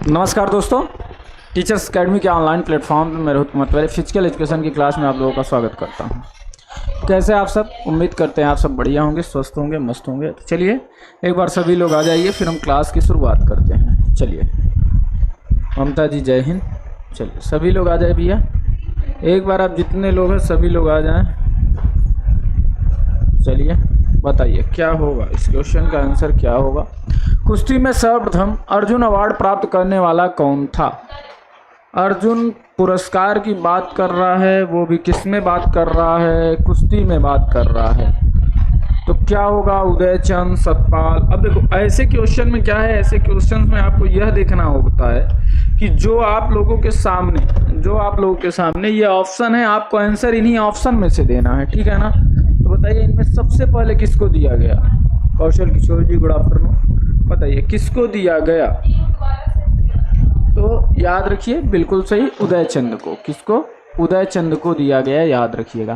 नमस्कार दोस्तों, teachers academy के ऑनलाइन प्लेटफॉर्म पर मैं रोहित मतवाले फिजिकल एजुकेशन की क्लास में आप लोगों का स्वागत करता हूं। कैसे आप सब? उम्मीद करते हैं आप सब बढ़िया होंगे, स्वस्थ होंगे, मस्त होंगे। तो चलिए एक बार सभी लोग आ जाइए, फिर हम क्लास की शुरुआत करते हैं। चलिए ममता जी जय हिंद। चलिए सभी लोग आ जाए भैया, एक बार आप जितने लोग हैं सभी लोग आ जाएं। चलिए बताइए क्या होगा, इस क्वेश्चन का आंसर क्या होगा। कुश्ती में सर्वप्रथम अर्जुन अवार्ड प्राप्त करने वाला कौन था? अर्जुन पुरस्कार की बात कर रहा है, वो भी किस में बात कर रहा है? कुश्ती में बात कर रहा है। तो क्या होगा? उदयचंद, सतपाल। अब देखो ऐसे क्वेश्चन में क्या है, ऐसे क्वेश्चन में आपको यह देखना होता है कि जो आप लोगों के सामने ये ऑप्शन है, आपको आंसर इन्हीं ऑप्शन में से देना है, ठीक है ना। तो बताइए इनमें सबसे पहले किसको दिया गया? कौशल किशोर जी गुड आफ्टरनून। बताइए किसको दिया गया? तो याद रखिए बिल्कुल सही, उदयचंद को। किसको? उदयचंद को दिया गया, याद रखिएगा।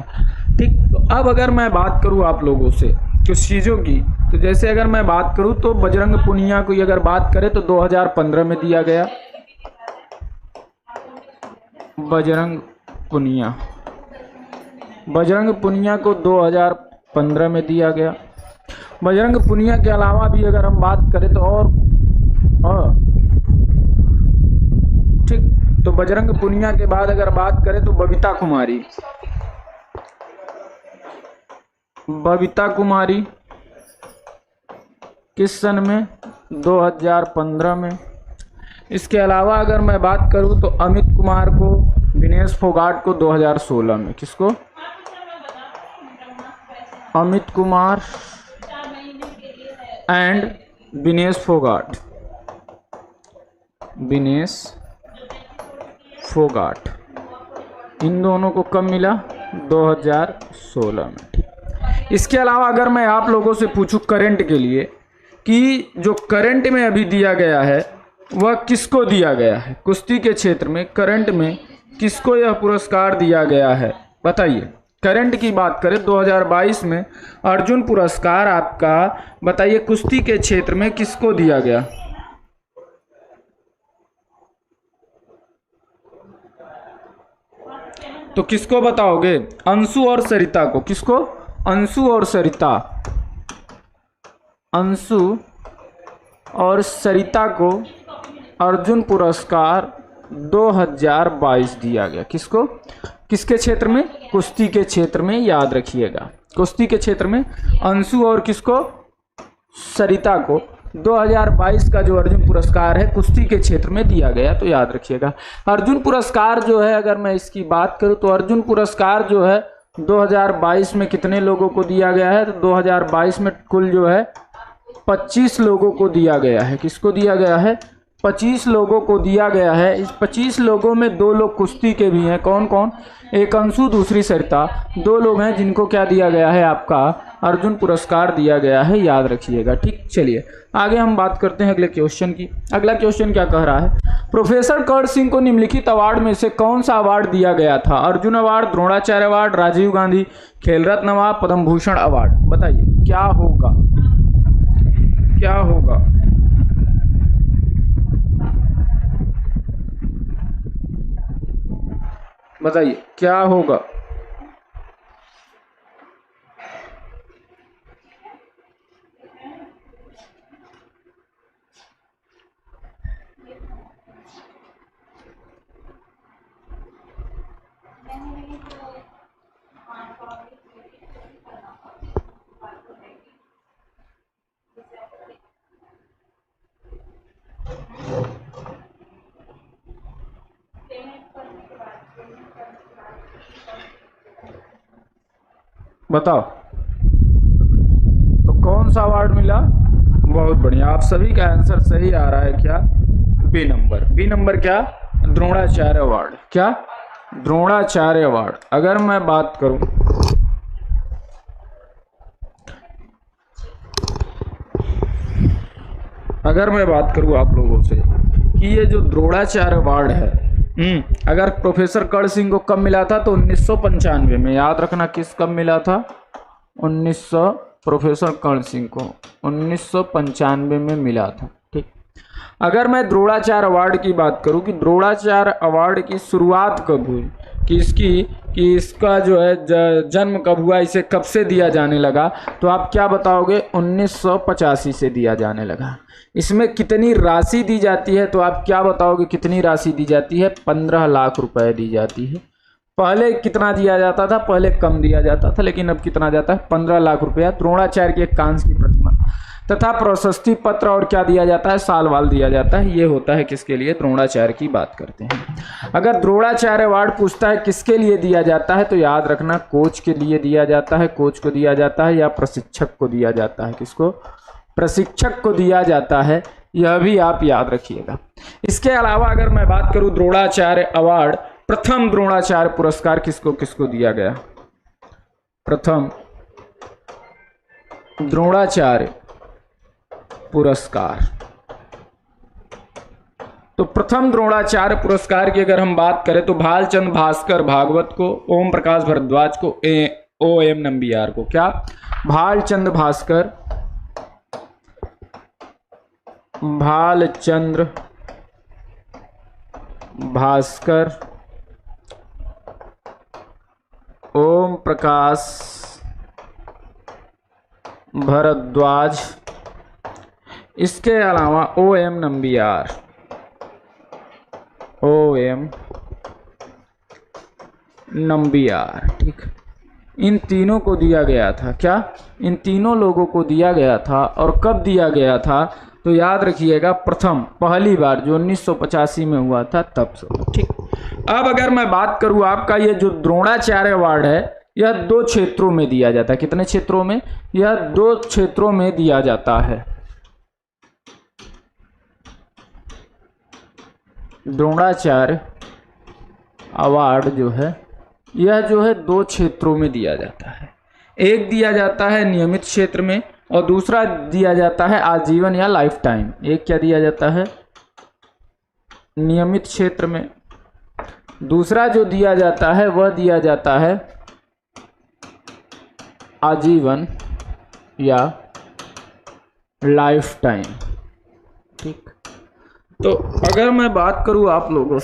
ठीक, तो अब अगर मैं बात करूं आप लोगों से कुछ चीज़ों की, तो जैसे अगर मैं बात करूं तो बजरंग पुनिया को अगर बात करें तो 2015 में दिया गया। बजरंग पुनिया को 2015 में दिया गया। बजरंग पुनिया के अलावा भी अगर हम बात करें तो और ठीक, तो बजरंग पुनिया के बाद अगर बात करें तो बबीता कुमारी किस सन में? 2015 में। इसके अलावा अगर मैं बात करूं तो अमित कुमार को, विनेश फोगाट को 2016 में। किसको? अमित कुमार एंड विनेश फोगाट, इन दोनों को कब मिला? 2016 में। ठीक, इसके अलावा अगर मैं आप लोगों से पूछूं करंट के लिए कि जो करंट में अभी दिया गया है वह किसको दिया गया है? कुश्ती के क्षेत्र में करंट में किसको यह पुरस्कार दिया गया है? बताइए। करंट की बात करें 2022 में अर्जुन पुरस्कार आपका, बताइए कुश्ती के क्षेत्र में किसको दिया गया? तो किसको बताओगे? अंशु और सरिता को। किसको? अंशु और सरिता को अर्जुन पुरस्कार 2022 दिया गया। किसको? किसके क्षेत्र में? कुश्ती के क्षेत्र में, याद रखिएगा। कुश्ती के क्षेत्र में अंशु और किसको? सरिता को 2022 का जो अर्जुन पुरस्कार है कुश्ती के क्षेत्र में दिया गया, तो याद रखिएगा। अर्जुन पुरस्कार जो है, अगर मैं इसकी बात करूं तो अर्जुन पुरस्कार जो है 2022 में कितने लोगों को दिया गया है? तो 2022 में कुल जो है 25 लोगों को दिया गया है। किसको दिया गया है? 25 लोगों को दिया गया है। इस 25 लोगों में 2 लोग कुश्ती के भी हैं। कौन कौन? एक अंशु, दूसरी सरिता। 2 लोग हैं जिनको क्या दिया गया है? आपका अर्जुन पुरस्कार दिया गया है, याद रखिएगा। ठीक, चलिए आगे हम बात करते हैं अगले क्वेश्चन की। अगला क्वेश्चन क्या कह रहा है? प्रोफेसर कर्ण सिंह को निम्नलिखित अवार्ड में से कौन सा अवार्ड दिया गया था? Arjun award, Dronacharya award, Rajiv Gandhi Khel Ratna award, Padma Bhushan award. बताइए क्या होगा? बताइए क्या होगा? बताओ तो कौन सा अवार्ड मिला? बहुत बढ़िया, आप सभी का आंसर सही आ रहा है। क्या? बी नंबर क्या? द्रोणाचार्य अवार्ड। क्या? द्रोणाचार्य अवार्ड। अगर मैं बात करूं आप लोगों से कि ये जो द्रोणाचार्य अवार्ड है, अगर प्रोफेसर कर्ण सिंह को कब मिला था? तो 1995 में। याद रखना किस कब मिला था? 1900 प्रोफेसर कर्ण सिंह को 1995 में मिला था। ठीक, अगर मैं द्रोणाचार्य अवार्ड की बात करूं कि द्रोणाचार्य अवार्ड की शुरुआत कब हुई, कि इसका जो है जन्म कब हुआ, इसे कब से दिया जाने लगा, तो आप क्या बताओगे? 1985 से दिया जाने लगा। इसमें कितनी राशि दी जाती है, तो आप क्या बताओगे कितनी राशि दी जाती है? 15 लाख रुपए दी जाती है। पहले कितना दिया जाता था? पहले कम दिया जाता था, लेकिन अब कितना जाता है? 15 लाख रुपया द्रोणाचार्य की एक कांस्य की प्रतिमा तथा प्रशस्ति पत्र, और क्या दिया जाता है? सालवाल दिया जाता है। ये होता है किसके लिए? द्रोणाचार्य की बात करते हैं। अगर द्रोणाचार्य अवार्ड पूछता है किसके लिए दिया जाता है, तो याद रखना कोच के लिए दिया जाता है, कोच को दिया जाता है, या प्रशिक्षक को दिया जाता है। किसको? प्रशिक्षक को दिया जाता है, यह भी आप याद रखिएगा। इसके अलावा अगर मैं बात करूं द्रोणाचार्य अवार्ड, प्रथम द्रोणाचार्य पुरस्कार किसको किसको दिया गया? प्रथम द्रोणाचार्य पुरस्कार, तो प्रथम द्रोणाचार्य पुरस्कार की अगर हम बात करें तो भालचंद भास्कर भागवत को, ओम प्रकाश भारद्वाज को, OM नंबियार को। क्या? भालचंद भास्कर, भालचंद्र भास्कर, ओम प्रकाश भारद्वाज, इसके अलावा OM नंबियार, OM नंबियार। ठीक, इन तीनों को दिया गया था। क्या? इन तीनों लोगों को दिया गया था। और कब दिया गया था? तो याद रखिएगा प्रथम, पहली बार जो 1985 में हुआ था तब से। ठीक, अब अगर मैं बात करूं आपका ये जो द्रोणाचार्य अवार्ड है, यह 2 क्षेत्रों में दिया जाता है। कितने क्षेत्रों में? यह 2 क्षेत्रों में दिया जाता है। द्रोणाचार्य अवार्ड जो है, यह जो है 2 क्षेत्रों में दिया जाता है। एक दिया जाता है नियमित क्षेत्र में, और दूसरा दिया जाता है आजीवन या लाइफ टाइम। एक क्या दिया जाता है? नियमित क्षेत्र में। दूसरा जो दिया जाता है वह दिया जाता है आजीवन या लाइफ टाइम। ठीक, तो अगर मैं बात करूं आप लोगों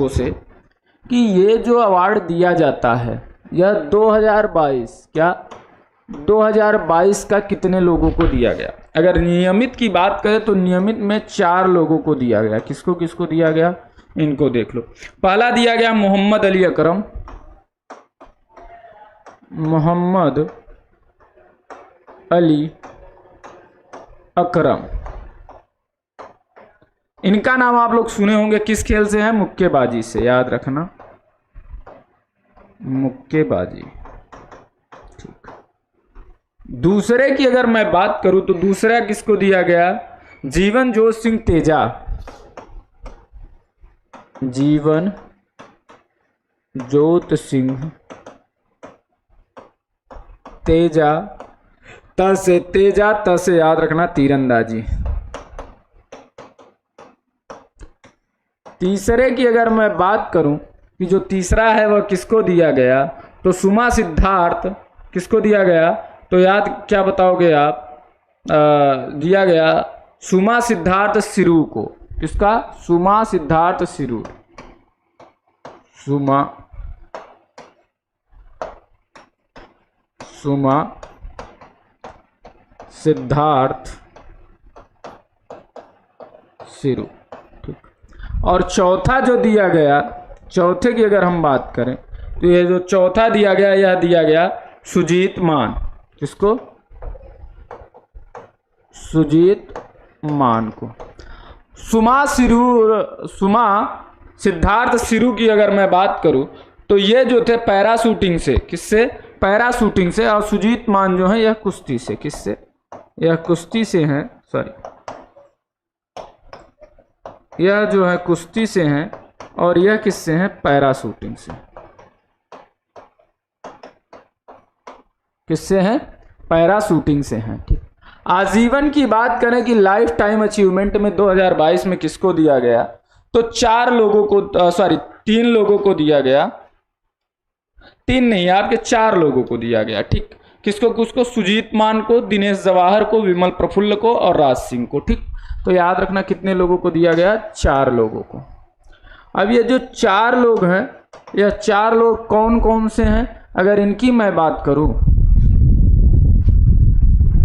से, कि ये जो अवार्ड दिया जाता है यह 2022 क्या 2022 का कितने लोगों को दिया गया? अगर नियमित की बात करें तो नियमित में 4 लोगों को दिया गया। किसको किसको दिया गया? इनको देख लो। पहला दिया गया मोहम्मद अली अकरम, मोहम्मद अली अकरम। इनका नाम आप लोग सुने होंगे, किस खेल से है? मुक्केबाजी से, याद रखना, मुक्केबाजी। ठीक, दूसरे की अगर मैं बात करूं तो दूसरा किसको दिया गया? जीवन जोत सिंह तेजा, जीवन जोत सिंह तेजा, त से तेजा, त से याद रखना तीरंदाजी। तीसरे की अगर मैं बात करूं कि जो तीसरा है वह किसको दिया गया, तो सुमा सिद्धार्थ किसको दिया गया? तो याद क्या बताओगे आप? दिया गया सुमा सिद्धार्थ सिरू को। किसका? सुमा सिद्धार्थ सिरू, सुमा सिद्धार्थ सिरू। ठीक, और चौथा जो दिया गया, चौथे की अगर हम बात करें तो ये जो चौथा दिया गया, यह दिया गया सुजीत मान। किसको? सुजीत मान को। सुमा सिद्धार्थ सिरू की अगर मैं बात करूं तो ये जो थे पैराशूटिंग से, किससे? पैराशूटिंग से। और सुजीत मान जो है यह कुश्ती से। किससे? यह कुश्ती से हैं, सॉरी, यह जो है कुश्ती से हैं, और यह किससे हैं? पैराशूटिंग से। किससे हैं? पैराशूटिंग से हैं। ठीक, आजीवन की बात करें कि लाइफ टाइम अचीवमेंट में 2022 में किसको दिया गया, तो 4 लोगों को, 3 लोगों को दिया गया। 3 नहीं, आपके 4 लोगों को दिया गया। ठीक, किसको किसको? सुजीत मान को, दिनेश जवाहर को, विमल प्रफुल्ल को और राज सिंह को। ठीक, तो याद रखना कितने लोगों को दिया गया? 4 लोगों को। अब ये जो 4 लोग हैं, यह 4 लोग कौन कौन से हैं? अगर इनकी मैं बात करूं,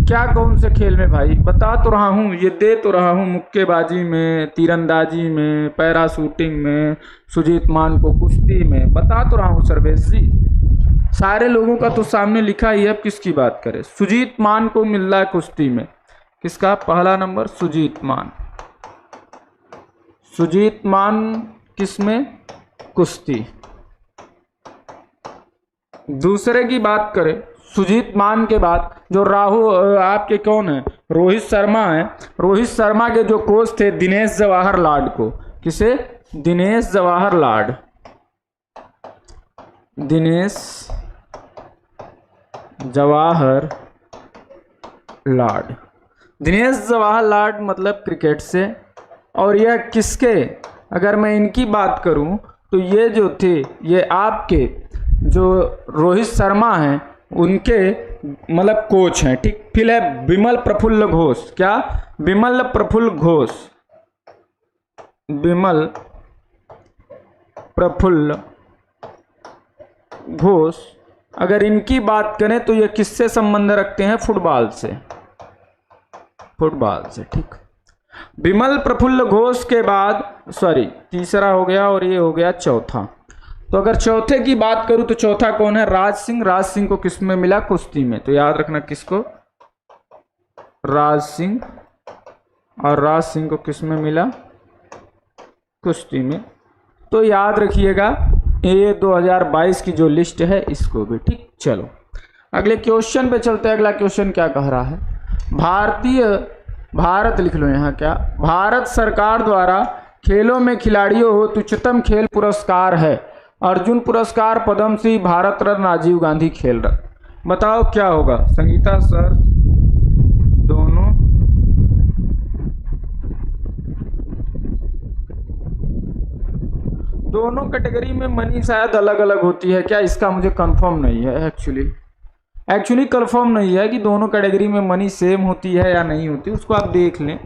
क्या कौन से खेल में भाई? बता तो रहा हूं, ये दे तो रहा हूं, मुक्केबाजी में, तीरंदाजी में, पैरा शूटिंग में, सुजीत मान को कुश्ती में, बता तो रहा हूं सर्वेश जी। सारे लोगों का तो सामने लिखा ही है, अब किसकी बात करें? सुजीत मान को मिल रहा है कुश्ती में। किसका पहला नंबर? सुजीत मान। सुजीत मान किस में? कुश्ती। दूसरे की बात करें, सुजीत मान के बाद जो आपके कौन है? रोहित शर्मा है। रोहित शर्मा के जो कोच थे दिनेश जवाहर लाड को। किसे? दिनेश जवाहर लाड। दिनेश जवाहर लाड। दिनेश जवाहर लाड मतलब क्रिकेट से। और यह किसके? अगर मैं इनकी बात करूं तो ये जो थे, ये आपके जो रोहित शर्मा हैं उनके मतलब कोच हैं। ठीक, फिर है विमल प्रफुल्ल घोष। क्या? विमल प्रफुल्ल घोष। विमल प्रफुल्ल घोष। अगर इनकी बात करें तो ये किससे संबंध रखते हैं? फुटबॉल से। फुटबॉल से। ठीक, विमल प्रफुल्ल घोष के बाद तीसरा हो गया और ये हो गया चौथा। तो अगर चौथे की बात करूं तो चौथा कौन है? राज सिंह। राज सिंह को किस में मिला? कुश्ती में। तो याद रखना किसको? राज सिंह। और राज सिंह को किस में मिला? कुश्ती में। तो याद रखिएगा ये 2022 की जो लिस्ट है इसको भी। ठीक, चलो अगले क्वेश्चन पे चलते हैं। अगला क्वेश्चन क्या कह रहा है? भारत लिख लो यहाँ। क्या? भारत सरकार द्वारा खेलों में खिलाड़ियों हो उच्चतम खेल पुरस्कार है अर्जुन पुरस्कार, पद्म श्री, भारत रत्न, राजीव गांधी खेल रत्न। बताओ क्या होगा? संगीता सर दोनों कैटेगरी में मनी शायद अलग अलग होती है क्या? इसका मुझे कंफर्म नहीं है। एक्चुअली कंफर्म नहीं है कि दोनों कैटेगरी में मनी सेम होती है या नहीं होती। उसको आप देख लें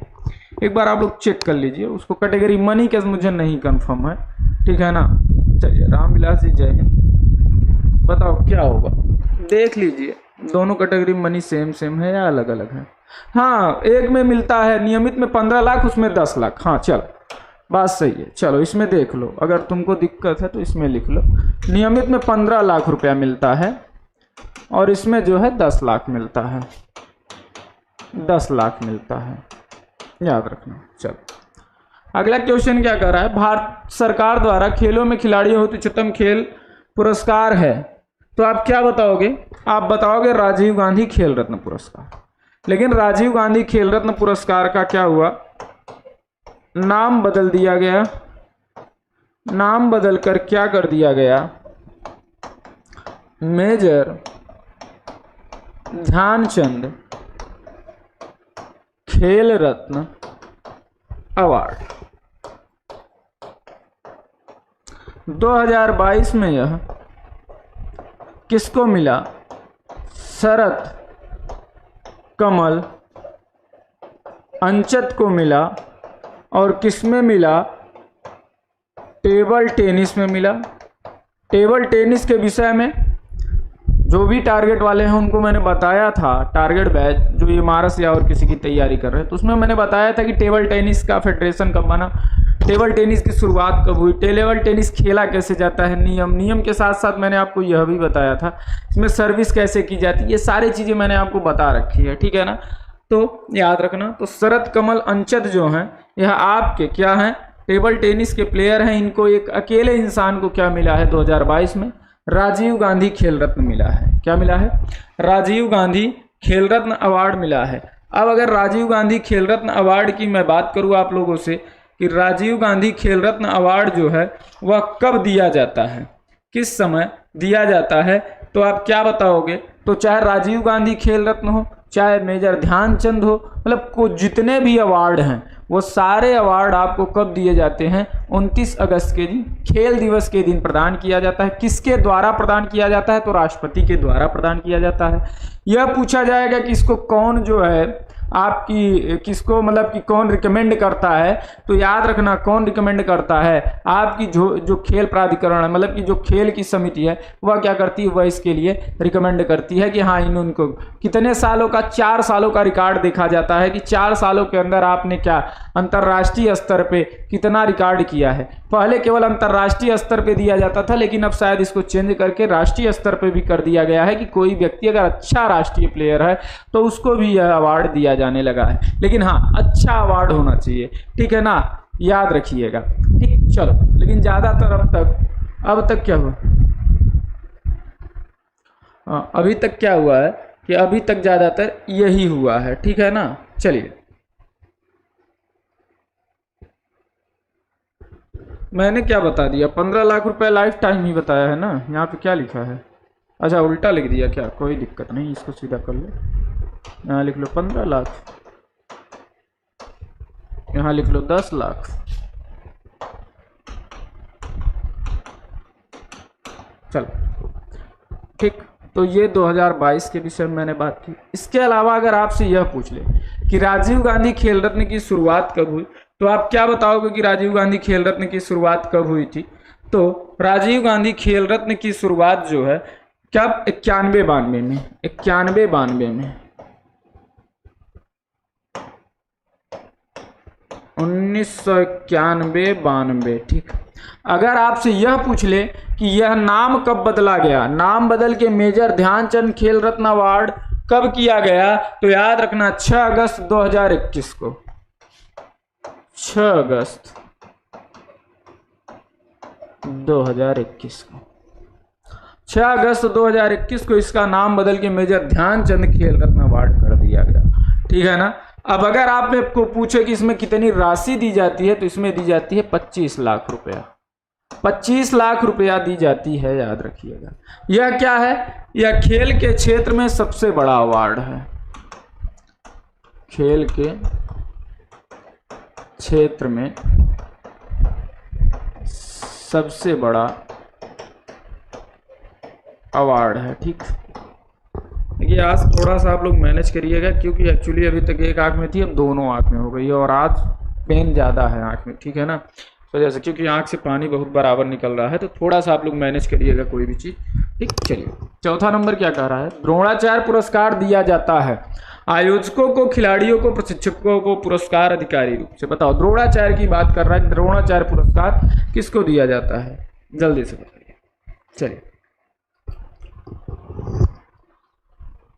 एक बार, आप लोग चेक कर लीजिए उसको। कैटेगरी मनी का मुझे नहीं कंफर्म है। ठीक है ना? चलिए, रामविलास जी जय हिंद। बताओ क्या होगा? देख लीजिए दोनों कैटेगरी मनी सेम है या अलग अलग है? हाँ, एक में मिलता है नियमित में 15 लाख, उसमें 10 लाख। हाँ चलो, बात सही है। चलो इसमें देख लो, अगर तुमको दिक्कत है तो इसमें लिख लो। नियमित में 15 लाख रुपया मिलता है और इसमें जो है 10 लाख मिलता है। 10 लाख मिलता है, याद रखना। चलो अगला क्वेश्चन क्या कर रहा है? भारत सरकार द्वारा खेलों में खिलाड़ियों हेतु उच्चतम खेल पुरस्कार है। तो आप क्या बताओगे? आप बताओगे राजीव गांधी खेल रत्न पुरस्कार। लेकिन राजीव गांधी खेल रत्न पुरस्कार का क्या हुआ? नाम बदल दिया गया। नाम बदलकर क्या कर दिया गया? मेजर ध्यानचंद खेल रत्न अवार्ड। 2022 में यह किसको मिला? शरत कमल अंचत को मिला। और किस में मिला? टेबल टेनिस में मिला। टेबल टेनिस के विषय में जो भी टारगेट वाले हैं उनको मैंने बताया था, टारगेट बैच जो ये मारस या और किसी की तैयारी कर रहे हैं, तो उसमें मैंने बताया था कि टेबल टेनिस का फेडरेशन कब बना, टेबल टेनिस की शुरुआत कब हुई, टेबल टेनिस खेला कैसे जाता है, नियम के साथ साथ मैंने आपको यह भी बताया था इसमें सर्विस कैसे की जाती है। ये सारी चीज़ें मैंने आपको बता रखी है। ठीक है ना? तो याद रखना। तो शरत कमल अंचत जो हैं यह आपके क्या हैं? टेबल टेनिस के प्लेयर हैं। इनको एक अकेले इंसान को क्या मिला है 2022 में? राजीव गांधी खेल रत्न मिला है। क्या मिला है? राजीव गांधी खेल रत्न अवार्ड मिला है। अब अगर राजीव गांधी खेल रत्न अवार्ड की मैं बात करूं आप लोगों से कि राजीव गांधी खेल रत्न अवार्ड जो है वह कब दिया जाता है, किस समय दिया जाता है, तो आप क्या बताओगे? तो चाहे राजीव गांधी खेल रत्न हो, चाहे मेजर ध्यानचंद हो, मतलब को जितने भी अवार्ड हैं वो सारे अवार्ड आपको कब दिए जाते हैं? 29 अगस्त के दिन, खेल दिवस के दिन प्रदान किया जाता है। किसके द्वारा प्रदान किया जाता है? तो राष्ट्रपति के द्वारा प्रदान किया जाता है। यह पूछा जाएगा कि इसको कौन जो है आपकी किसको मतलब कि कौन रिकमेंड करता है, तो याद रखना कौन रिकमेंड करता है? आपकी जो खेल प्राधिकरण है, मतलब कि जो खेल की समिति है, वह क्या करती है? वह इसके लिए रिकमेंड करती है कि हाँ इनको कितने सालों का, 4 सालों का रिकॉर्ड देखा जाता है कि 4 सालों के अंदर आपने क्या अंतर्राष्ट्रीय स्तर पे कितना रिकॉर्ड किया है। पहले केवल अंतर्राष्ट्रीय स्तर पे दिया जाता था, लेकिन अब शायद इसको चेंज करके राष्ट्रीय स्तर पे भी कर दिया गया है कि कोई व्यक्ति अगर अच्छा राष्ट्रीय प्लेयर है तो उसको भी यह अवार्ड दिया जाने लगा है। लेकिन हाँ, अच्छा अवार्ड होना चाहिए, ठीक है ना, याद रखिएगा। ठीक, चलो, लेकिन ज्यादातर अब तक क्या हुआ? अभी तक क्या हुआ है कि अभी तक ज्यादातर यही हुआ है, ठीक है ना। चलिए, मैंने क्या बता दिया? 15 लाख रुपए लाइफ टाइम ही बताया है ना। यहाँ पे क्या लिखा है? अच्छा, उल्टा लिख दिया क्या? कोई दिक्कत नहीं, इसको सीधा कर लो। यहाँ लिख लो 15 लाख, यहाँ लिख लो 10 लाख। चलो ठीक, तो ये 2022 के विषय में मैंने बात की। इसके अलावा अगर आपसे यह पूछ ले कि राजीव गांधी खेल रत्न की शुरुआत कब हुई, तो आप क्या बताओगे कि राजीव गांधी खेल रत्न की शुरुआत कब हुई थी? तो राजीव गांधी खेल रत्न की शुरुआत जो है क्या 91-92 में, 91-92 में, 1991-92। ठीक, अगर आपसे यह पूछ ले कि यह नाम कब बदला गया, नाम बदल के मेजर ध्यानचंद खेल रत्न अवार्ड कब किया गया, तो याद रखना 6 अगस्त 2021 को, 6 अगस्त 2021 को, 6 अगस्त 2021 को इसका नाम बदल के मेजर ध्यानचंद खेल रत्न अवार्ड कर दिया गया, ठीक है ना। अब अगर आपने को पूछे कि इसमें कितनी राशि दी जाती है, तो इसमें दी जाती है 25 लाख रुपया, 25 लाख रुपया दी जाती है, याद रखिएगा। यह क्या है? यह खेल के क्षेत्र में सबसे बड़ा अवार्ड है, खेल के क्षेत्र में सबसे बड़ा अवार्ड है। ठीक, देखिए आज थोड़ा सा आप लोग मैनेज करिएगा, क्योंकि एक्चुअली अभी तक एक आंख में थी, अब दोनों आंख में हो गई है, और आज पेन ज़्यादा है आंख में, ठीक है ना, तो जैसे क्योंकि आंख से पानी बहुत बराबर निकल रहा है, तो थोड़ा सा आप लोग मैनेज करिएगा कोई भी चीज़। ठीक, चलिए, चौथा नंबर क्या कह रहा है? द्रोणाचार्य पुरस्कार दिया जाता है आयोजकों को, खिलाड़ियों को, प्रशिक्षकों को पुरस्कार अधिकारी रूप से। बताओ, द्रोणाचार्य की बात कर रहा है, द्रोणाचार्य पुरस्कार किसको दिया जाता है? जल्दी से बताइए। चलिए,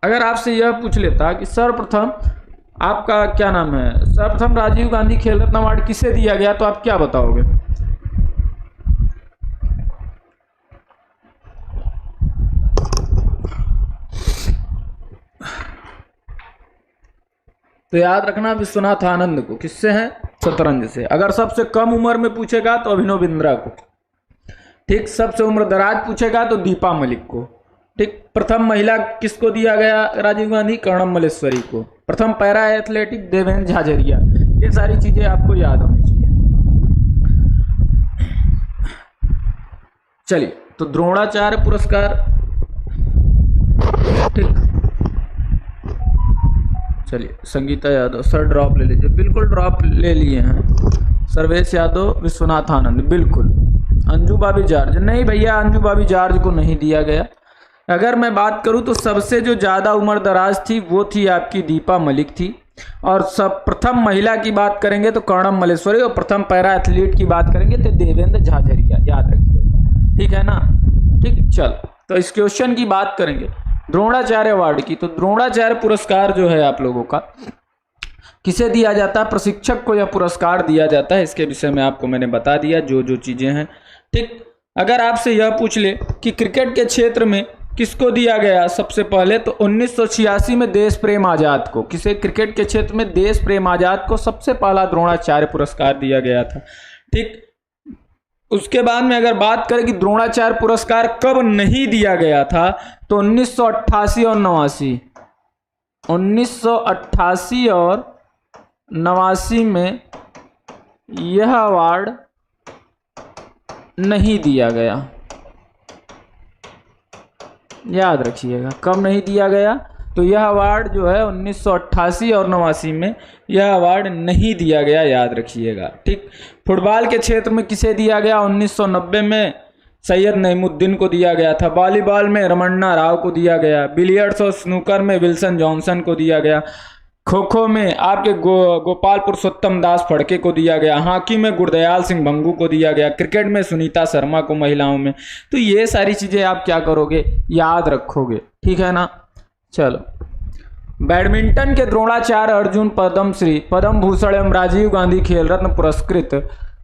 अगर आपसे यह पूछ लेता कि सर्वप्रथम आपका क्या नाम है, सर्वप्रथम राजीव गांधी खेल रत्न अवार्ड किसे दिया गया, तो आप क्या बताओगे? तो याद रखना विश्वनाथ आनंद को। किससे है? शतरंज से। अगर सबसे कम उम्र में पूछेगा तो अभिनव बिंद्रा को। ठीक, सबसे उम्र दराज पूछेगा तो दीपा मलिक को। ठीक, प्रथम महिला किसको दिया गया राजीव गांधी? कर्णम मल्लेश्वरी को। प्रथम पैरा एथलेटिक देवेंद्र झाझरिया। ये सारी चीजें आपको याद होनी चाहिए। चलिए, तो द्रोणाचार्य पुरस्कार, ठीक, चलिए संगीता यादव सर ड्रॉप ले लीजिए। बिल्कुल ड्रॉप ले लिए हैं। सर्वेश यादव, विश्वनाथ आनंद, बिल्कुल। अंजू बाबी जॉर्ज, नहीं भैया, अंजू बाबी जॉर्ज को नहीं दिया गया। अगर मैं बात करूं तो सबसे जो ज़्यादा उम्र दराज थी वो थी आपकी दीपा मलिक थी, और सब प्रथम महिला की बात करेंगे तो कर्णम मल्लेश्वरी, और प्रथम पैरा एथलीट की बात करेंगे तो देवेंद्र झाझरिया, याद रखिएगा, ठीक है ना। ठीक, चल, तो इस क्वेश्चन की बात करेंगे द्रोणाचार्य अवार्ड की। तो द्रोणाचार्य पुरस्कार जो है आप लोगों का किसे दिया जाता है? प्रशिक्षक को यह पुरस्कार दिया जाता है। इसके विषय में आपको मैंने बता दिया जो जो चीजें हैं। ठीक, अगर आपसे यह पूछ ले कि क्रिकेट के क्षेत्र में किसको दिया गया सबसे पहले, तो 1986 में देश प्रेम आजाद को। किसे? क्रिकेट के क्षेत्र में देश प्रेम आजाद को सबसे पहला द्रोणाचार्य पुरस्कार दिया गया था। ठीक, उसके बाद में अगर बात करें कि द्रोणाचार्य पुरस्कार कब नहीं दिया गया था, तो 1988 और 89, 1988 और 89 में यह अवार्ड नहीं दिया गया। याद रखिएगा, कब नहीं दिया गया? तो यह अवार्ड जो है 1988 और 89 में यह अवार्ड नहीं दिया गया, याद रखिएगा। ठीक। फुटबॉल के क्षेत्र में किसे दिया गया? 1990 में सैयद नईमुद्दीन को दिया गया था। वॉलीबॉल में रमन्ना राव को दिया गया। बिलियर्ड्स और स्नूकर में विल्सन जॉनसन को दिया गया। खो खो में आपके गोपाल पुरुषोत्तम दास फड़के को दिया गया। हॉकी में गुरदयाल सिंह भंगू को दिया गया। क्रिकेट में सुनीता शर्मा को महिलाओं में। तो ये सारी चीज़ें आप क्या करोगे? याद रखोगे। ठीक है ना? चलो, बैडमिंटन के द्रोणाचार्य अर्जुन पद्मश्री, पद्म भूषण एवं राजीव गांधी खेल रत्न पुरस्कृत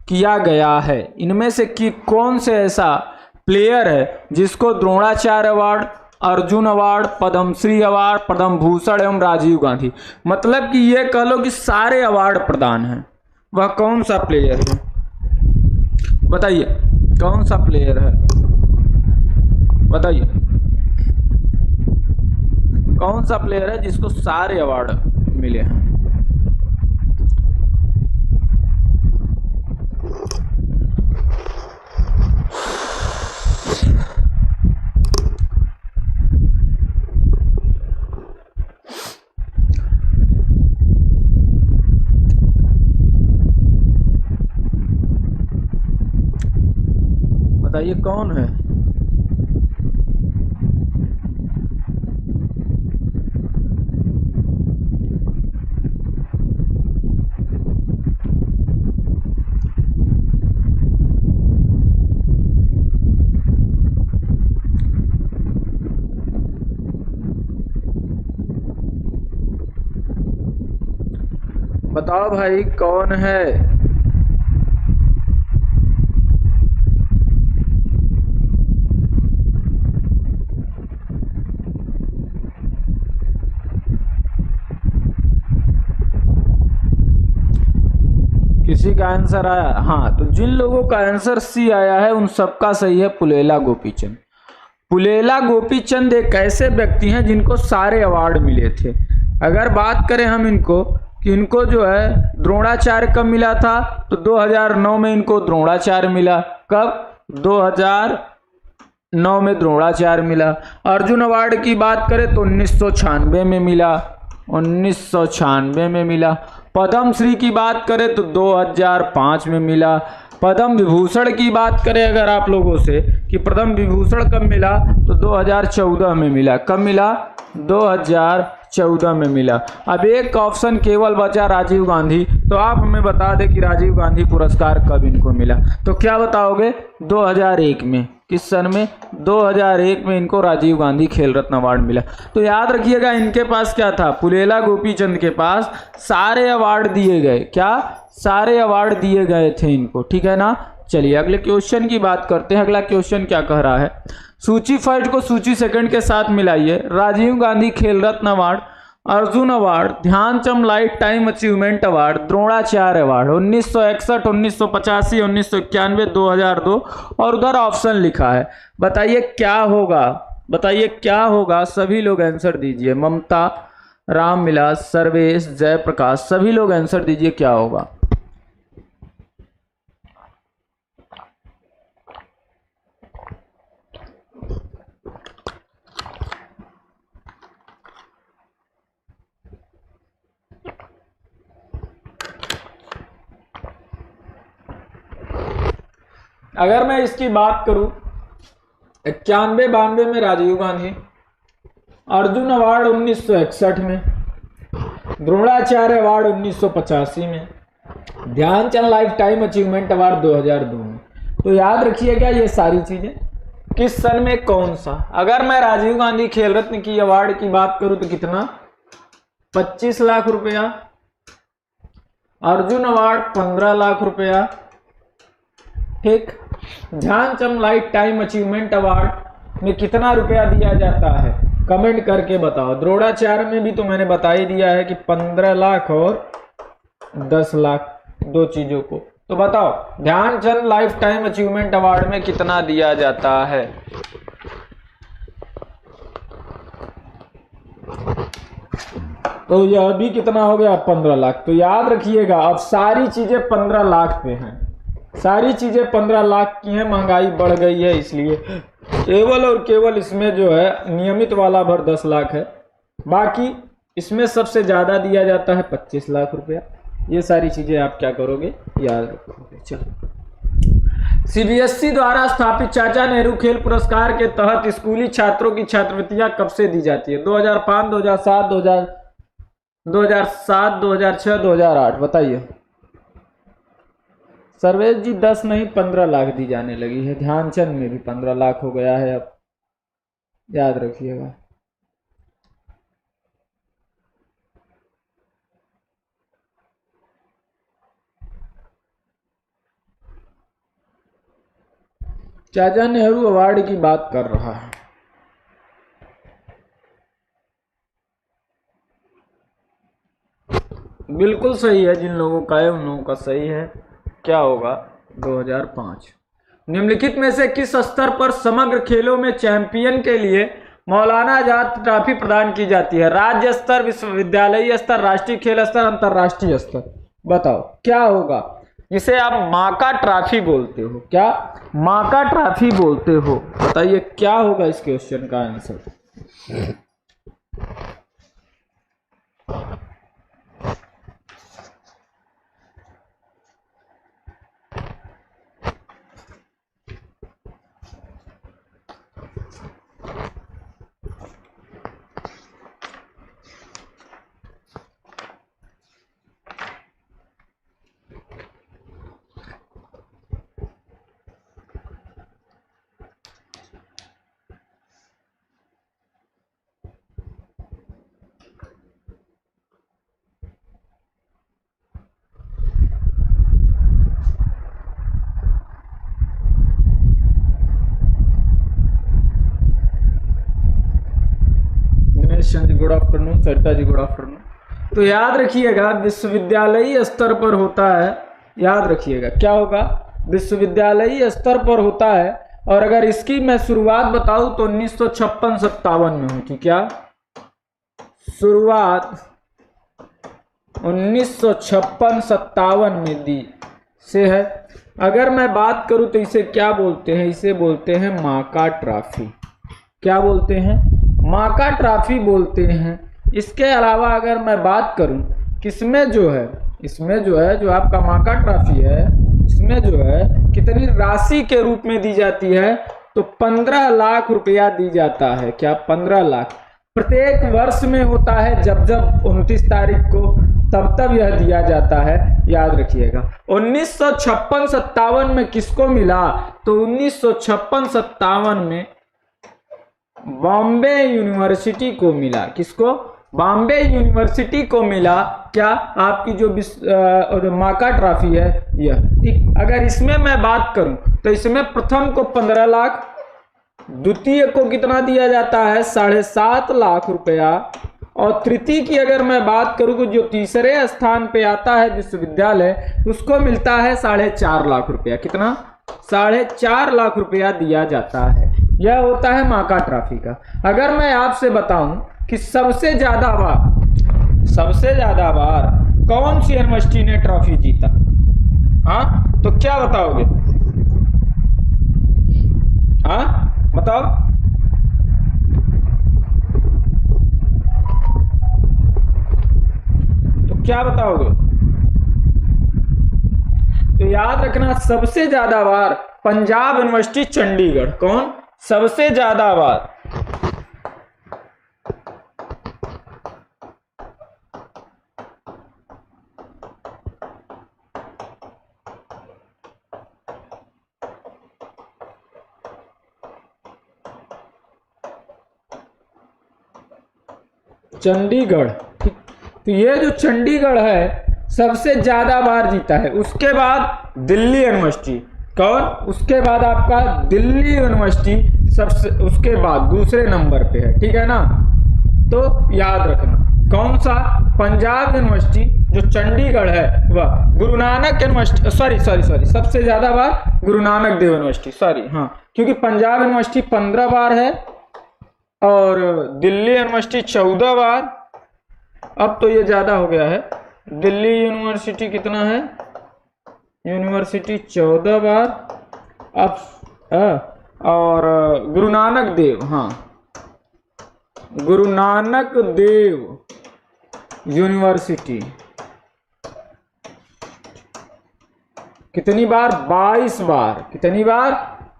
किया गया है। इनमें से कौन से ऐसा प्लेयर है जिसको Dronacharya award, Arjun award, Padmashri award, Padma Bhushan एवं राजीव गांधी, मतलब कि ये कह लो कि सारे अवार्ड प्रदान हैं, वह कौन सा प्लेयर है? बताइए कौन सा प्लेयर है? बताइए कौन सा प्लेयर है जिसको सारे अवार्ड मिले हैं? बताइए कौन है? बताओ भाई कौन है? किसी का आंसर आया? हाँ, तो जिन लोगों का आंसर सी आया है उन सबका सही है पुलेला गोपीचंद। पुलेला गोपीचंद एक ऐसे व्यक्ति हैं जिनको सारे अवार्ड मिले थे। अगर बात करें हम इनको कि इनको जो है द्रोणाचार्य कब मिला था, तो 2009 में इनको द्रोणाचार्य मिला। कब? 2009 में द्रोणाचार्य मिला। अर्जुन अवार्ड की बात करें तो 1996 में मिला। 1996 में मिला। पद्मश्री की बात करें तो 2005 में मिला। पद्म विभूषण की बात करें अगर आप लोगों से कि पद्म विभूषण कब मिला, तो 2014 में मिला। कब मिला? 2014 में मिला। अब एक ऑप्शन केवल बचा राजीव गांधी, तो आप हमें बता दें कि राजीव गांधी पुरस्कार कब इनको मिला। तो क्या बताओगे? 2001 में। किस सन में? 2001 में इनको राजीव गांधी खेल रत्न अवार्ड मिला। तो याद रखिएगा इनके पास क्या था? पुलेला गोपीचंद के पास सारे अवार्ड दिए गए। क्या? सारे अवार्ड दिए गए थे इनको। ठीक है ना? चलिए अगले क्वेश्चन की बात करते हैं। अगला क्वेश्चन क्या कह रहा है? सूची फर्स्ट को सूची सेकंड के साथ मिलाइए। Rajiv Gandhi Khel Ratna award, Arjun award, Dhyanchand life time achievement award, Dronacharya award 1961, 1985, 1991, 2002 और उधर ऑप्शन लिखा है। बताइए क्या होगा? बताइए क्या होगा? सभी लोग आंसर दीजिए। ममता, रामविलास, सर्वेश, जयप्रकाश, सभी लोग आंसर दीजिए क्या होगा? अगर मैं इसकी बात करूं 91-92 में राजीव गांधी, अर्जुन अवार्ड 1961 में, द्रोणाचार्य अवार्ड 1985 में, Dhyanchand life time achievement award 2002 में। तो याद रखिएगा ये सारी चीजें किस सन में कौन सा। अगर मैं राजीव गांधी खेल रत्न की अवार्ड की बात करूं तो कितना? 25 लाख रुपया। अर्जुन अवार्ड 15 लाख रुपया। ठीक। Dhyanchand life time achievement award में कितना रुपया दिया जाता है? कमेंट करके बताओ। द्रोणाचार्य में भी तो मैंने बता ही दिया है कि 15 लाख और 10 लाख, दो चीजों को। तो बताओ Dhyanchand life time achievement award में कितना दिया जाता है? तो यह भी कितना हो गया 15 लाख। तो याद रखिएगा अब सारी चीजें 15 लाख पे हैं, सारी चीजें 15 लाख की हैं, महंगाई बढ़ गई है इसलिए केवल और केवल इसमें जो है नियमित वाला भर 10 लाख है, बाकी इसमें सबसे ज्यादा दिया जाता है 25 लाख रुपया। ये सारी चीजें आप क्या करोगे, याद रखोगे। चलो, सीबीएसई द्वारा स्थापित चाचा नेहरू खेल पुरस्कार के तहत स्कूली छात्रों की छात्रवृत्तियां कब से दी जाती है? 2005, 2007, 2007, 2006, 2008 बताइए। सर्वेश जी 10 नहीं 15 लाख दी जाने लगी है, ध्यानचंद में भी 15 लाख हो गया है, अब याद रखिएगा। चाचा नेहरू अवार्ड की बात कर रहा है। बिल्कुल सही है, जिन लोगों का है उन लोगों का सही है। क्या होगा 2005। निम्नलिखित में से किस स्तर पर समग्र खेलों में चैंपियन के लिए मौलाना आजाद ट्रॉफी प्रदान की जाती है? राज्य स्तर, विश्वविद्यालय स्तर, राष्ट्रीय खेल स्तर, अंतरराष्ट्रीय स्तर। बताओ क्या होगा? इसे आप माका ट्रॉफी बोलते हो। क्या माका ट्रॉफी बोलते हो? बताइए क्या होगा इस क्वेश्चन का आंसर। जी good afternoon, Sarita ji good afternoon. तो याद रखिएगा विश्वविद्यालयी स्तर पर होता है, याद रखिएगा क्या होगा, विश्वविद्यालयी स्तर पर होता है। और अगर इसकी मैं शुरुआत बताऊं तो 1956-57 में हुई थी। क्या शुरुआत 1956-57 में दी से है। अगर मैं बात करूं तो इसे क्या बोलते हैं? इसे बोलते हैं माका ट्रॉफी। क्या बोलते हैं? माका ट्रॉफी बोलते हैं। इसके अलावा अगर मैं बात करूं किसमें जो है, इसमें जो है जो आपका माका ट्रॉफी है, इसमें जो है कितनी राशि के रूप में दी जाती है? तो 15 लाख रुपया दी जाता है। क्या 15 लाख प्रत्येक वर्ष में होता है, जब 29 तारीख को तब यह दिया जाता है, याद रखिएगा। 1956-57 में किसको मिला? तो 1956-57 में बॉम्बे यूनिवर्सिटी को मिला। किसको? बॉम्बे यूनिवर्सिटी को मिला। क्या आपकी जो माका ट्रॉफी है यह। अगर इसमें मैं बात करूं तो इसमें प्रथम को 15 लाख, द्वितीय को कितना दिया जाता है? 7.5 लाख रुपया, और तृतीय की अगर मैं बात करूं तो जो तीसरे स्थान पे आता है विश्वविद्यालय, उसको मिलता है 4.5 लाख रुपया। कितना? 4.5 लाख रुपया दिया जाता है। यह होता है माका ट्रॉफी का। अगर मैं आपसे बताऊं कि सबसे ज्यादा बार कौन सी यूनिवर्सिटी ने ट्रॉफी जीता, हाँ, तो क्या बताओगे? हाँ बताओ। तो क्या बताओगे? तो याद रखना सबसे ज्यादा बार पंजाब यूनिवर्सिटी चंडीगढ़। कौन? सबसे ज्यादा बार चंडीगढ़। ठीक, तो ये जो चंडीगढ़ है सबसे ज्यादा बार जीता है। उसके बाद दिल्ली यूनिवर्सिटी। कौन? उसके बाद आपका दिल्ली यूनिवर्सिटी सबसे, उसके बाद दूसरे नंबर पे है। ठीक है ना? तो याद रखना कौन सा? पंजाब यूनिवर्सिटी जो चंडीगढ़ है वह। गुरु नानक यूनिवर्सिटी, सॉरी सबसे ज्यादा बार गुरु नानक देव यूनिवर्सिटी, सॉरी, हाँ, क्योंकि पंजाब यूनिवर्सिटी 15 बार है और दिल्ली यूनिवर्सिटी 14 बार अब तो ये ज़्यादा हो गया है। दिल्ली यूनिवर्सिटी कितना है, यूनिवर्सिटी 14 बार। अब और गुरु नानक देव, हाँ गुरु नानक देव यूनिवर्सिटी कितनी बार, 22 बार। कितनी बार,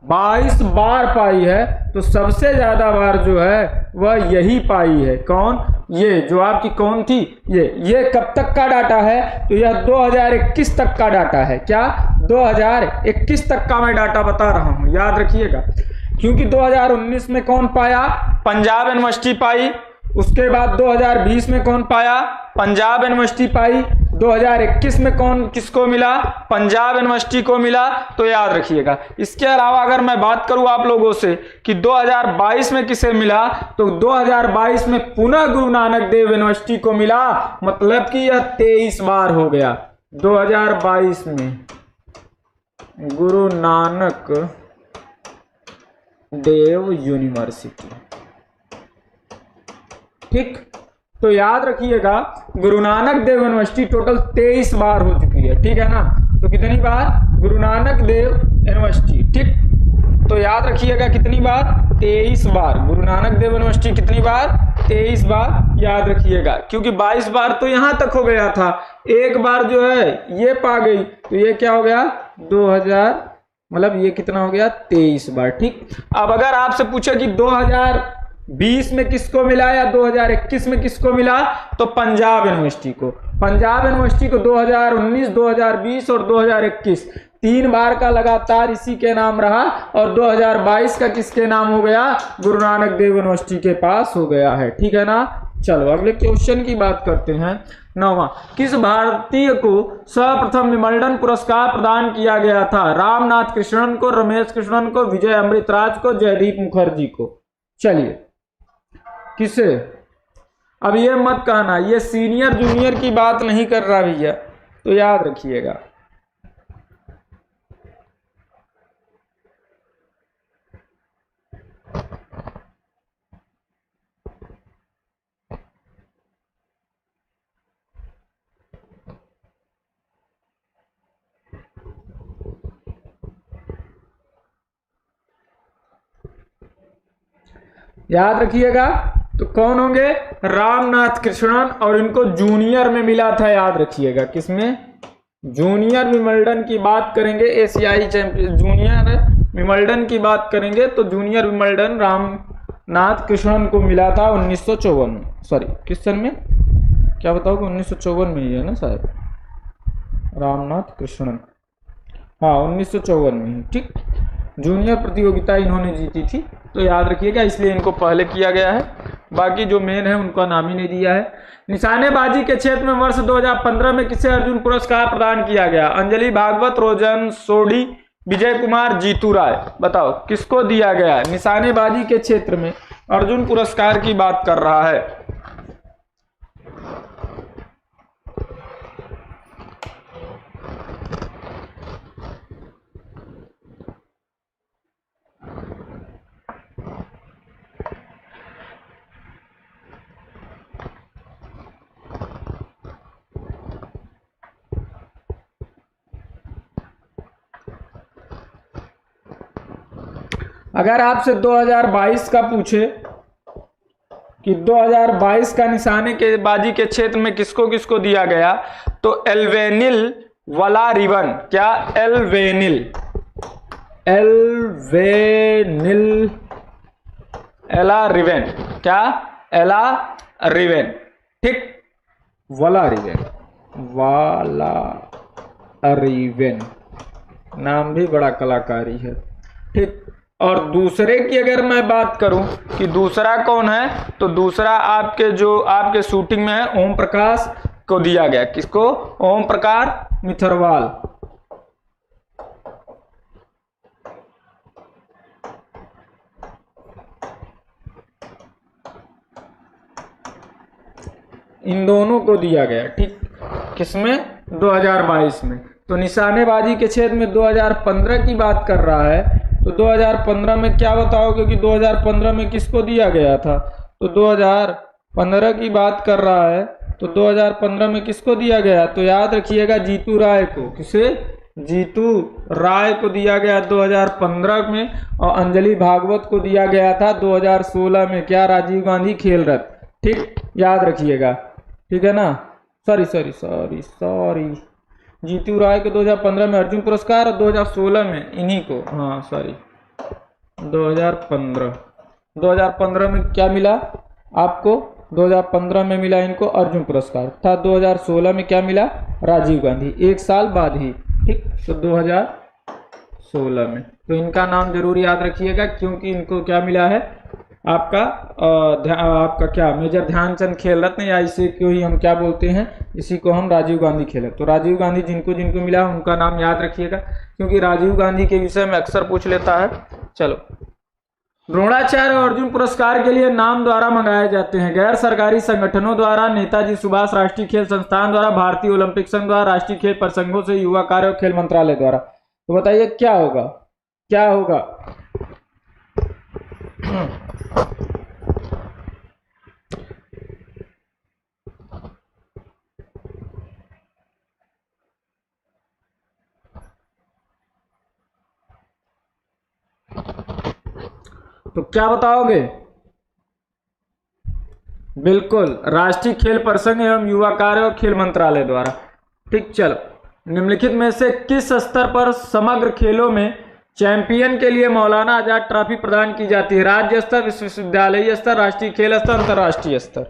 22 बार पाई है। तो सबसे ज्यादा बार जो है वह यही पाई है। कौन, ये जो आपकी कौन थी, ये कब तक का डाटा है, तो यह 2021 तक का डाटा है। क्या, 2021 तक का मैं डाटा बता रहा हूं, याद रखिएगा। क्योंकि 2019 में कौन पाया, पंजाब यूनिवर्सिटी पाई। उसके बाद 2020 में कौन पाया, पंजाब यूनिवर्सिटी पाई। 2021 में कौन, किसको मिला, पंजाब यूनिवर्सिटी को मिला। तो याद रखिएगा। इसके अलावा अगर मैं बात करूं आप लोगों से कि 2022 में किसे मिला, तो 2022 में पुनः गुरु नानक देव यूनिवर्सिटी को मिला। मतलब कि यह 23 बार हो गया। 2022 में गुरु नानक देव यूनिवर्सिटी, ठीक। तो याद रखिएगा गुरु नानक देव यूनिवर्सिटी टोटल 23 बार हो चुकी है, ठीक है ना। तो कितनी बार, गुरु नानक देव यूनिवर्सिटी, ठीक। तो याद रखिएगा कितनी बार, 23 बार। गुरु नानक देव यूनिवर्सिटी कितनी बार, 23 बार याद रखिएगा। क्योंकि 22 बार तो यहां तक हो गया था, एक बार जो है ये पा गई, तो ये क्या हो गया, 2000, मतलब ये कितना हो गया, 23 बार, ठीक। अब अगर आपसे पूछे कि 2020 में किसको मिला या 2021 में किसको मिला, तो पंजाब यूनिवर्सिटी को। पंजाब यूनिवर्सिटी को 2019, 2020 और 2021 3 बार का लगातार इसी के नाम रहा। और 2022 का किसके नाम हो गया, गुरु नानक देव यूनिवर्सिटी के पास हो गया है, ठीक है ना। चलो अगले क्वेश्चन की बात करते हैं। 9वां, किस भारतीय को सर्वप्रथम विमल्डन पुरस्कार प्रदान किया गया था। रामनाथ कृष्णन को, रमेश कृष्णन को, विजय अमृतराज को, जयदीप मुखर्जी को। चलिए किसे, अब ये मत कहना ये सीनियर जूनियर की बात नहीं कर रहा भैया, तो याद रखिएगा। याद रखिएगा तो कौन होंगे, रामनाथ कृष्णन, और इनको जूनियर में मिला था। याद रखिएगा किसमें, जूनियर विमल्डन की बात करेंगे, एशियाई चैंपियन जूनियर विमल्डन की बात करेंगे तो जूनियर विमल्डन रामनाथ कृष्णन को मिला था 1954 में। सॉरी किस सन में, क्या बताओगे, 1954 में ही है ना शायद, रामनाथ कृष्णन, हाँ 1954 में ही, ठीक। जूनियर प्रतियोगिता इन्होंने जीती थी, तो याद रखिएगा, इसलिए इनको पहले किया गया है। बाकी जो मेन है उनका नाम ही नहीं दिया है। निशानेबाजी के क्षेत्र में वर्ष 2015 में किसे अर्जुन पुरस्कार प्रदान किया गया। अंजलि भागवत, रोजन सोडी, विजय कुमार, जीतू राय। बताओ किसको दिया गया है। निशानेबाजी के क्षेत्र में अर्जुन पुरस्कार की बात कर रहा है। अगर आपसे 2022 का पूछे कि 2022 का निशानेबाजी के क्षेत्र में किसको किसको दिया गया, तो एल्वेनिल वलारिवन, क्या एल्वेनिल एला रिवेन, क्या एला रिवेन, ठीक। वलारिवन, नाम भी बड़ा कलाकारी है, ठीक। और दूसरे की अगर मैं बात करूं कि दूसरा कौन है, तो दूसरा आपके जो आपके शूटिंग में है ओम प्रकाश को दिया गया। किसको, ओम प्रकाश मिथरवाल। इन दोनों को दिया गया, ठीक। किसमें, 2022 में। तो निशानेबाजी के क्षेत्र में 2015 की बात कर रहा है, तो 2015 में क्या बताओगे कि 2015 में किसको दिया गया था, तो 2015 की बात कर रहा है तो 2015 में किसको दिया गया? तो याद रखिएगा जीतू राय को। किसे? जीतू राय को दिया गया 2015 में, और अंजलि भागवत को दिया गया था 2016 में। क्या? राजीव गांधी खेल रत्न। ठीक, याद रखिएगा, ठीक है ना। सॉरी, जीतू राय को 2015 में अर्जुन पुरस्कार और 2016 में इन्हीं को, हाँ सॉरी, 2015 में क्या मिला आपको? 2015 में मिला इनको अर्जुन पुरस्कार था। 2016 में क्या मिला? राजीव गांधी, एक साल बाद ही। ठीक, तो 2016 में। तो इनका नाम जरूर याद रखिएगा, क्योंकि इनको क्या मिला है? आपका क्या? मेजर ध्यानचंद खेल रत्न, या इसे क्यों ही हम क्या बोलते हैं? इसी को हम राजीव गांधी खेल रत्न। तो राजीव गांधी जिनको जिनको मिला उनका नाम याद रखिएगा, क्योंकि राजीव गांधी के विषय में अक्सर पूछ लेता है। चलो, द्रोणाचार्य और अर्जुन पुरस्कार के लिए नाम द्वारा मंगाए जाते हैं। गैर सरकारी संगठनों द्वारा, नेताजी सुभाष राष्ट्रीय खेल संस्थान द्वारा, भारतीय ओलंपिक संघ द्वारा, राष्ट्रीय खेल परिसंघों से, युवा कार्य और खेल मंत्रालय द्वारा। तो बताइए क्या होगा? क्या होगा? तो क्या बताओगे? बिल्कुल, राष्ट्रीय खेल परिसंघ एवं युवा कार्य और खेल मंत्रालय द्वारा। ठीक, चलो, निम्नलिखित में से किस स्तर पर समग्र खेलों में चैंपियन के लिए मौलाना आजाद ट्रॉफी प्रदान की जाती है? राज्य स्तर, विश्वविद्यालय स्तर, राष्ट्रीय खेल स्तर, अंतर्राष्ट्रीय स्तर।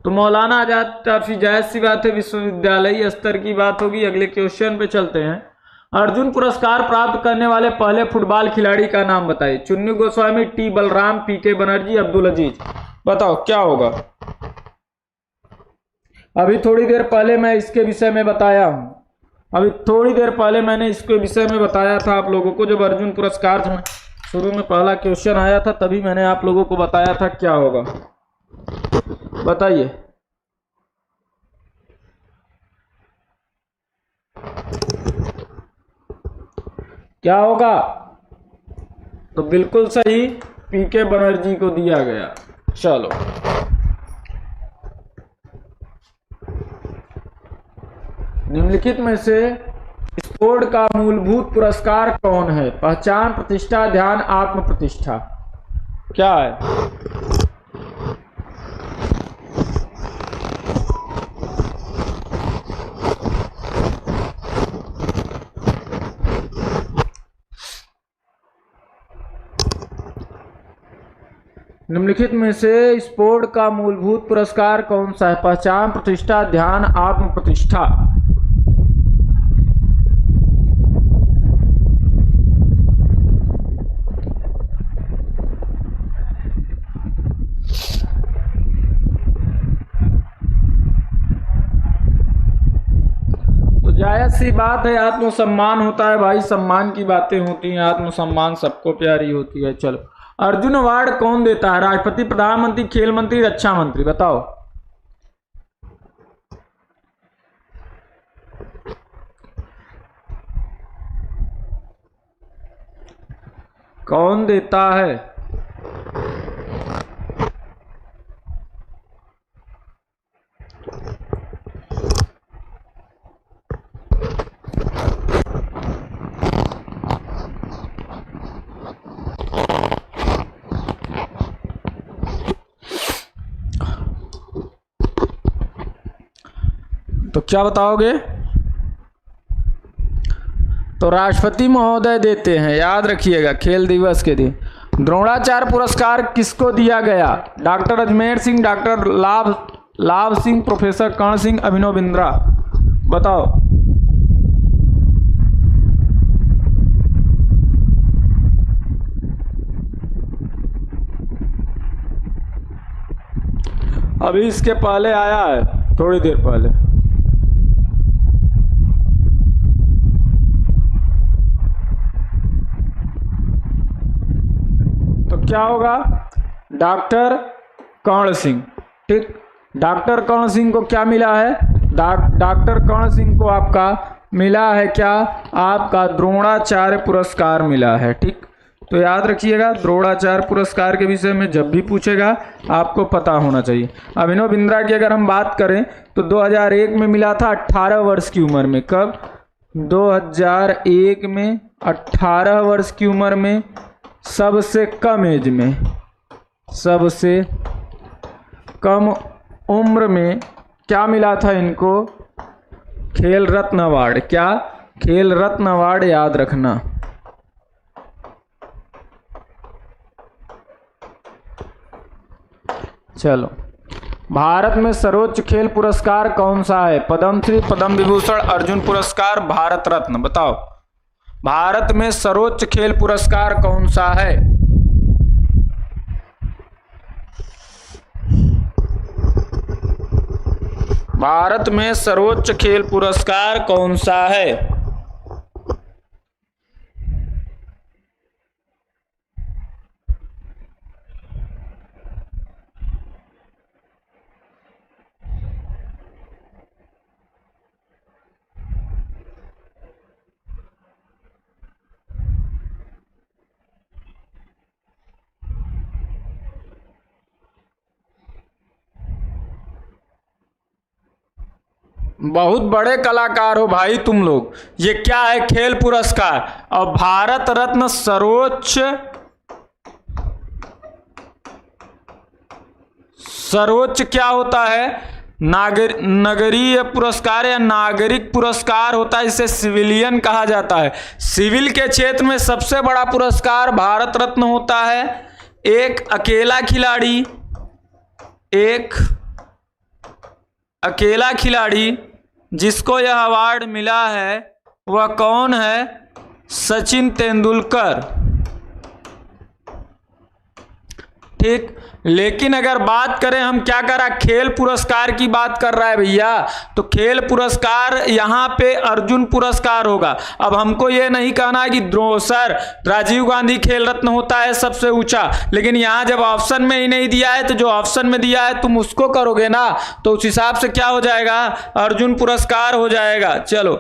तो मौलाना आजाद ट्रॉफी जायज सी बात है, विश्वविद्यालय स्तर की बात होगी। अगले क्वेश्चन पे चलते हैं। अर्जुन पुरस्कार प्राप्त करने वाले पहले फुटबॉल खिलाड़ी का नाम बताइए। चुन्नी गोस्वामी, टी बलराम, पीके बनर्जी, अब्दुल अजीज। बताओ क्या होगा? अभी थोड़ी देर पहले मैं इसके विषय में बताया हूं। अभी थोड़ी देर पहले मैंने इसके विषय में बताया था आप लोगों को, जब अर्जुन पुरस्कार में शुरू में पहला क्वेश्चन आया था, तभी मैंने आप लोगों को बताया था क्या होगा। बताइए। क्या होगा? तो बिल्कुल सही, पीके बनर्जी को दिया गया। चलो, निम्नलिखित में से स्पोर्ट का मूलभूत पुरस्कार कौन है? पहचान, प्रतिष्ठा, ध्यान, आत्म प्रतिष्ठा। क्या है? निम्नलिखित में से स्पोर्ट का मूलभूत पुरस्कार कौन सा है? पहचान, प्रतिष्ठा, ध्यान, आत्म प्रतिष्ठा। तो जायज सी बात है, आत्मसम्मान होता है भाई, सम्मान की बातें होती हैं, आत्मसम्मान सबको प्यारी होती है। चलो, अर्जुन अवार्ड कौन देता है? राष्ट्रपति, प्रधानमंत्री, खेल मंत्री, रक्षा मंत्री। बताओ कौन देता है? तो क्या बताओगे? तो राष्ट्रपति महोदय देते हैं, याद रखिएगा, खेल दिवस के दिन। द्रोणाचार्य पुरस्कार किसको दिया गया? डॉक्टर अजमेर सिंह, डॉक्टर लाभ सिंह, प्रोफेसर कर्ण सिंह, अभिनव बिंद्रा। बताओ। अभी इसके पहले आया है, थोड़ी देर पहले। तो क्या होगा? डॉक्टर कर्ण सिंह। ठीक, डॉक्टर कर्ण सिंह को क्या मिला है? डॉक्टर कर्ण सिंह को आपका मिला है क्या? आपका द्रोणाचार्य पुरस्कार मिला है। ठीक, तो याद रखिएगा द्रोणाचार्य पुरस्कार के विषय में जब भी पूछेगा आपको पता होना चाहिए। अभिनव बिंद्रा की अगर हम बात करें तो 2001 में मिला था 18 वर्ष की उम्र में। कब? 2001 में 18 वर्ष की उम्र में, सबसे कम एज में, सबसे कम उम्र में क्या मिला था इनको? खेल रत्न अवार्ड। क्या? खेल रत्न अवार्ड, याद रखना। चलो, भारत में सर्वोच्च खेल पुरस्कार कौन सा है? पद्मश्री, पद्म विभूषण, अर्जुन पुरस्कार, भारत रत्न। बताओ, भारत में सर्वोच्च खेल पुरस्कार कौन सा है? भारत में सर्वोच्च खेल पुरस्कार कौन सा है? बहुत बड़े कलाकार हो भाई तुम लोग। ये क्या है? खेल पुरस्कार। और भारत रत्न सर्वोच्च क्या होता है? नगरीय पुरस्कार या नागरिक पुरस्कार होता है, इसे सिविलियन कहा जाता है। सिविल के क्षेत्र में सबसे बड़ा पुरस्कार भारत रत्न होता है। एक अकेला खिलाड़ी जिसको यह अवार्ड मिला है वह कौन है? सचिन तेंदुलकर। ठीक, लेकिन अगर बात करें, हम क्या कर रहा, खेल पुरस्कार की बात कर रहा है भैया, तो खेल पुरस्कार यहाँ पे अर्जुन पुरस्कार होगा। अब हमको ये नहीं कहना है कि सर राजीव गांधी खेल रत्न होता है सबसे ऊंचा, लेकिन यहाँ जब ऑप्शन में ही नहीं दिया है तो जो ऑप्शन में दिया है तुम उसको करोगे ना, तो उस हिसाब से क्या हो जाएगा? अर्जुन पुरस्कार हो जाएगा। चलो,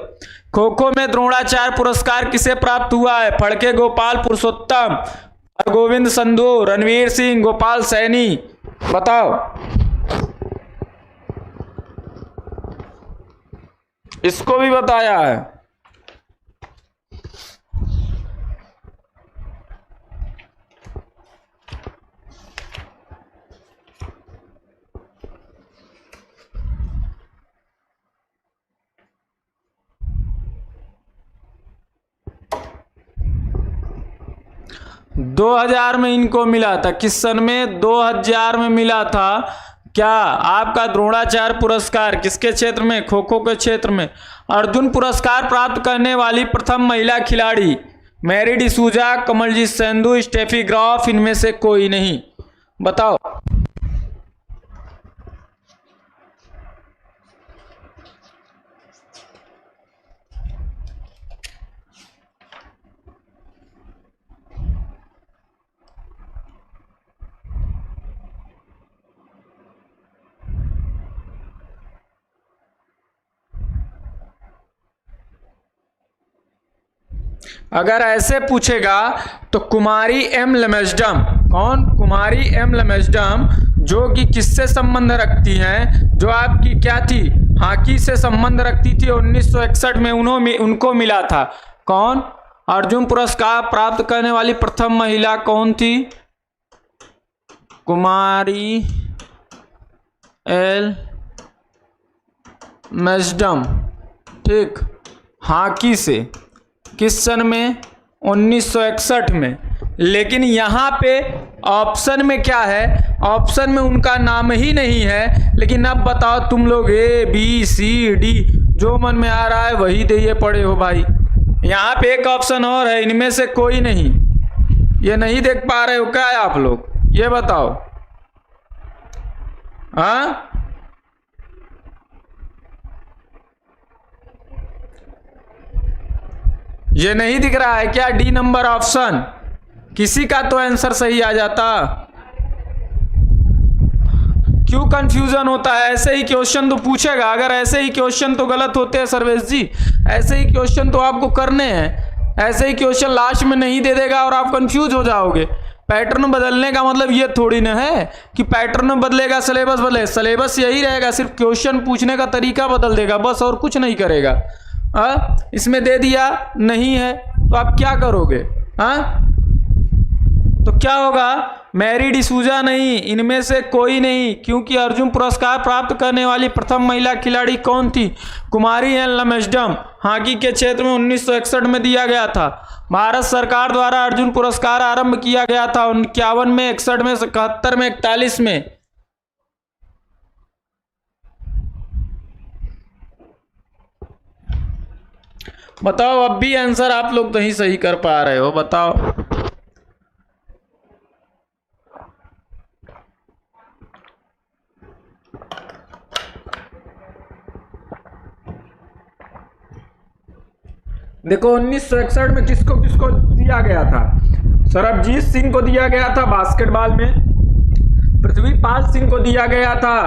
खो खो में द्रोणाचार्य पुरस्कार किसे प्राप्त हुआ है? फड़के गोपाल पुरुषोत्तम, गोविंद संधू, रणवीर सिंह, गोपाल सैनी। बताओ, इसको भी बताया है। दो 2000 में इनको मिला था। किस सन में? 2000 में मिला था। क्या? आपका द्रोणाचार्य पुरस्कार। किसके क्षेत्र में? खो खो के क्षेत्र में। अर्जुन पुरस्कार प्राप्त करने वाली प्रथम महिला खिलाड़ी? मैरी डिसूजा, कमलजीत संधू, स्टेफी ग्राफ, इनमें से कोई नहीं। बताओ। अगर ऐसे पूछेगा तो कुमारी एम लमेस्डम। कौन? कुमारी एम लमेस्डम, जो कि किससे संबंध रखती हैं? जो आपकी क्या थी? हॉकी से संबंध रखती थी। 1961 में उनको मिला था। कौन? अर्जुन पुरस्कार प्राप्त करने वाली प्रथम महिला कौन थी? कुमारी एल मेस्डम। ठीक, हॉकी से। किस सन में? 1961 में। लेकिन यहाँ पे ऑप्शन में क्या है? ऑप्शन में उनका नाम ही नहीं है। लेकिन अब बताओ तुम लोग, ए बी सी डी जो मन में आ रहा है वही दिए पड़े हो भाई। यहाँ पे एक ऑप्शन और है, इनमें से कोई नहीं। ये नहीं देख पा रहे हो क्या आप लोग? ये बताओ। हाँ, ये नहीं दिख रहा है क्या? D number option. किसी का तो आंसर सही आ जाता। क्यों कंफ्यूजन होता है? ऐसे ही क्वेश्चन तो पूछेगा। अगर ऐसे ही क्वेश्चन तो गलत होते हैं सर्वेश जी, ऐसे ही क्वेश्चन तो आपको करने हैं। ऐसे ही क्वेश्चन लास्ट में नहीं दे देगा और आप कंफ्यूज हो जाओगे। पैटर्न बदलने का मतलब ये थोड़ी ना है कि पैटर्न बदलेगा सिलेबस बदले, सिलेबस यही रहेगा, सिर्फ क्वेश्चन पूछने का तरीका बदल देगा बस, और कुछ नहीं करेगा। इसमें दे दिया नहीं है तो आप क्या करोगे? तो क्या होगा? मैरी डिसूजा नहीं, इनमें से कोई नहीं, क्योंकि अर्जुन पुरस्कार प्राप्त करने वाली प्रथम महिला खिलाड़ी कौन थी? कुमारी एन लमेस्डम, हॉकी के क्षेत्र में 1961 में दिया गया था। भारत सरकार द्वारा अर्जुन पुरस्कार आरंभ किया गया था 51 में, 61 में, 71 में, 41 में। बताओ, अब भी आंसर आप लोग नहीं सही कर पा रहे हो, बताओ। देखो 1961 में किसको किसको दिया गया था? सरबजीत सिंह को दिया गया था बास्केटबॉल में, पृथ्वीपाल सिंह को दिया गया था,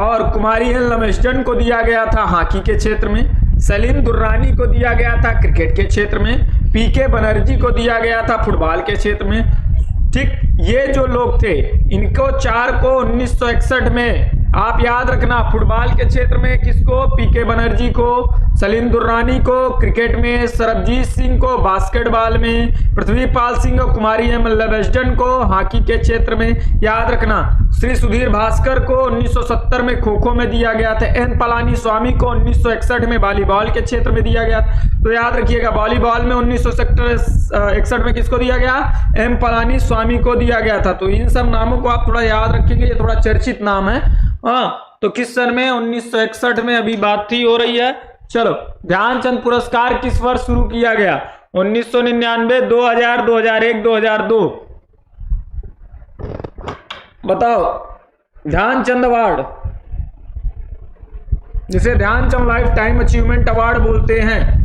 और कुमारी एन लमेस्टन को दिया गया था हॉकी के क्षेत्र में, सलीम दुर्रानी को दिया गया था क्रिकेट के क्षेत्र में, पीके बनर्जी को दिया गया था फुटबॉल के क्षेत्र में। ठीक, ये जो लोग थे इनको 4 को 1961 में आप याद रखना। फुटबॉल के क्षेत्र में किसको? पीके बनर्जी को, सलीम दुर्रानी को, क्रिकेट में सरबजीत सिंह को, बास्केटबॉल में पृथ्वीपाल सिंह को, कुमारी एम लमेस्टन को, हॉकी के क्षेत्र में याद रखना। श्री सुधीर भास्कर को 1970 में खो खो में दिया गया था। एन पलानी स्वामी को 1961 में वॉलीबॉल के क्षेत्र में दिया गया था। तो याद रखिएगा वॉलीबॉल में 1961 में किसको दिया गया? एम पलानी स्वामी को दिया गया था। तो इन सब नामों को आप थोड़ा याद रखेंगे, ये थोड़ा चर्चित नाम है। तो किस सन में? 1961 में अभी बात थी हो रही है। चलो, ध्यानचंद पुरस्कार किस वर्ष शुरू किया गया? 1999, 2000, 2001, 2002। बताओ। ध्यानचंद अवार्ड, जिसे Dhyanchand life time achievement award बोलते हैं।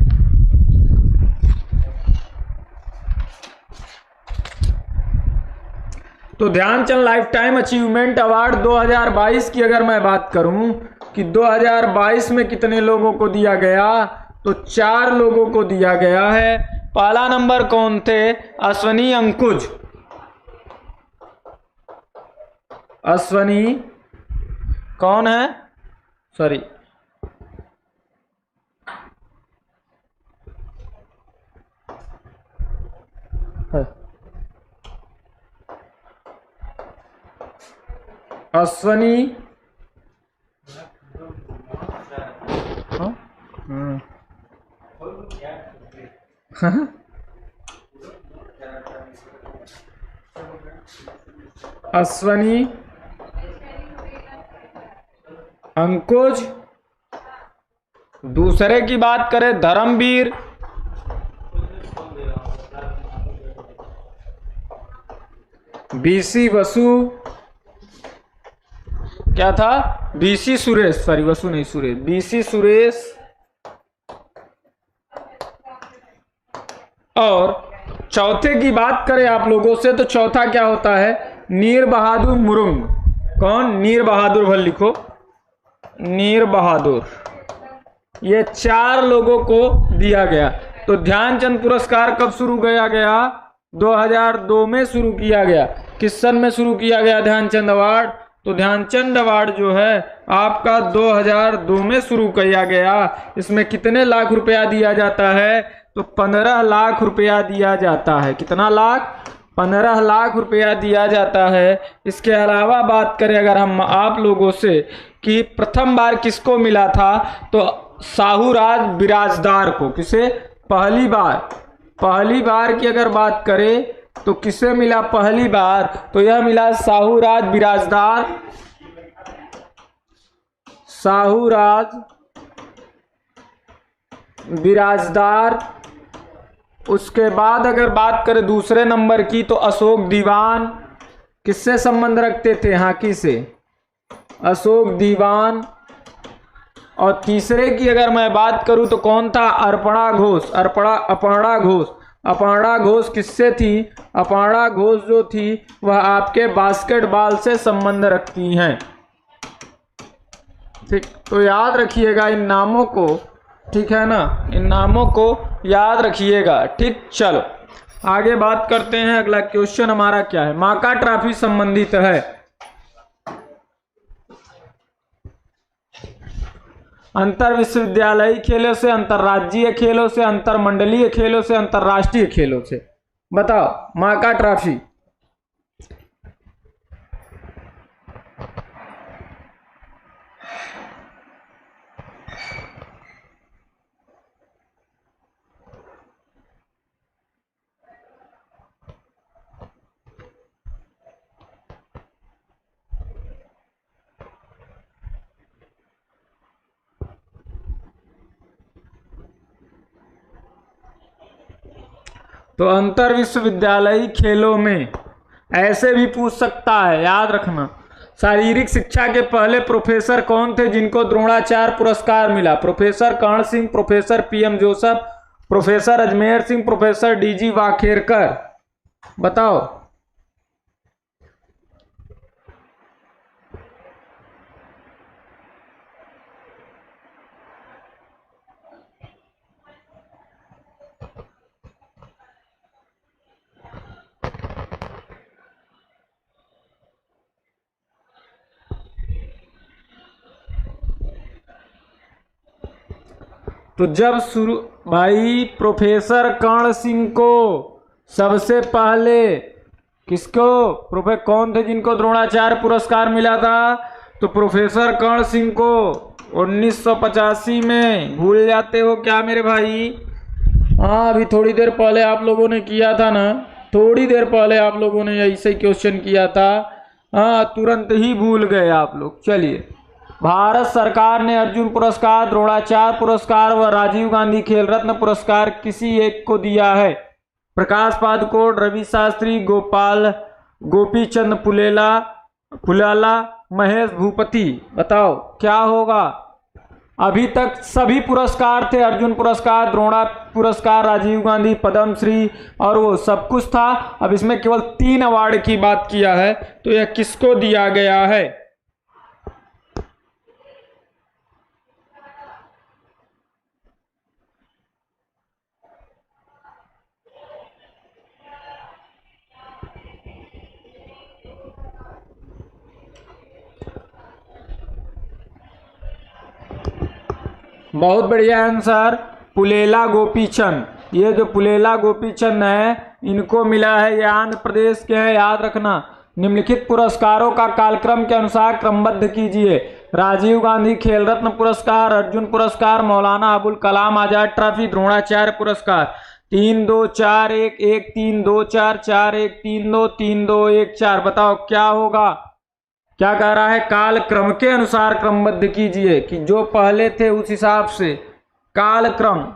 तो Dhyanchand life time achievement award 2022 की अगर मैं बात करूं कि 2022 में कितने लोगों को दिया गया, तो 4 लोगों को दिया गया है। पहला नंबर कौन थे? अश्वनी अंकुज। अश्वनी कौन है? सॉरी, अश्वनी अश्वनी अंकुज। दूसरे की बात करें धर्मवीर, बीसी वसु, क्या था? बीसी सुरेश, सॉरी वसु नहीं सुरेश, बीसी सुरेश। और चौथे की बात करें आप लोगों से तो चौथा क्या होता है? नीर बहादुर मुरुंग। कौन? नीर बहादुर, भर लिखो, नीर बहादुर। ये 4 लोगों को दिया गया। तो ध्यानचंद पुरस्कार कब शुरू किया गया? 2002 में शुरू किया गया। किस सन में शुरू किया गया ध्यानचंद अवार्ड? तो ध्यानचंद अवार्ड जो है आपका 2002 में शुरू किया गया। इसमें कितने लाख रुपया दिया जाता है? तो 15 लाख रुपया दिया जाता है। कितना लाख? 15 लाख रुपया दिया जाता है। इसके अलावा बात करें अगर हम आप लोगों से कि प्रथम बार किसको मिला था, तो साहूराज बिराजदार को। किसे? पहली बार की अगर बात करें तो किसे मिला पहली बार? तो यह मिला साहूराज बिराजदार, साहूराज बिराजदार। उसके बाद अगर बात करें दूसरे नंबर की तो अशोक दीवान। किससे संबंध रखते थे? हॉकी से, अशोक दीवान। और तीसरे की अगर मैं बात करूं तो कौन था? अपर्णा घोष। अपर्णा घोष। अपर्णा घोष किससे थी? अपर्णा घोष जो थी वह आपके बास्केटबॉल से संबंध रखती हैं। ठीक, तो याद रखिएगा इन नामों को ठीक है ना, इन नामों को याद रखिएगा। ठीक, चलो आगे बात करते हैं। अगला क्वेश्चन हमारा क्या है, माका ट्रॉफी संबंधित है। अंतर विश्वविद्यालयी खेलों से, अंतरराज्यीय खेलों से, अंतरमंडलीय खेलों से, अंतरराष्ट्रीय खेलों से, बताओ माका ट्रॉफी। तो अंतर विश्वविद्यालयी खेलों में ऐसे भी पूछ सकता है, याद रखना। शारीरिक शिक्षा के पहले प्रोफेसर कौन थे जिनको द्रोणाचार्य पुरस्कार मिला? Professor Karan Singh, professor P M Joseph, professor Ajmer Singh, professor D G Wakerkar, बताओ। तो जब शुरू, भाई प्रोफेसर कर्ण सिंह को सबसे पहले, किसको, प्रोफेसर कौन थे जिनको द्रोणाचार्य पुरस्कार मिला था? तो प्रोफेसर कर्ण सिंह को 1985 में। भूल जाते हो क्या मेरे भाई? हाँ, अभी थोड़ी देर पहले आप लोगों ने किया था ना, थोड़ी देर पहले आप लोगों ने ऐसे ही क्वेश्चन किया था। हाँ, तुरंत ही भूल गए आप लोग। चलिए, भारत सरकार ने अर्जुन पुरस्कार, द्रोणाचार्य पुरस्कार व राजीव गांधी खेल रत्न पुरस्कार किसी एक को दिया है? प्रकाश पादुकोण, रवि शास्त्री, गोपाल गोपी चंद फुलाला, महेश भूपति, बताओ क्या होगा? अभी तक सभी पुरस्कार थे, अर्जुन पुरस्कार, द्रोणा पुरस्कार, राजीव गांधी, पद्मश्री और वो सब कुछ था। अब इसमें केवल 3 अवार्ड की बात किया है, तो यह किसको दिया गया है? बहुत बढ़िया आंसर, पुलेला गोपीचंद। ये जो पुलेला गोपीचंद है, इनको मिला है, ये आंध्र प्रदेश के हैं, याद रखना। निम्नलिखित पुरस्कारों का कालक्रम के अनुसार क्रमबद्ध कीजिए। राजीव गांधी खेल रत्न पुरस्कार, अर्जुन पुरस्कार, मौलाना अबुल कलाम आजाद ट्रॉफी, द्रोणाचार्य पुरस्कार। 3 2 4 1 1 3 2 4 4 1 3 2 3 2 1 4, बताओ क्या होगा? क्या कह रहा है? काल क्रम के अनुसार क्रमबद्ध कीजिए, कि जो पहले थे उस हिसाब से काल क्रम।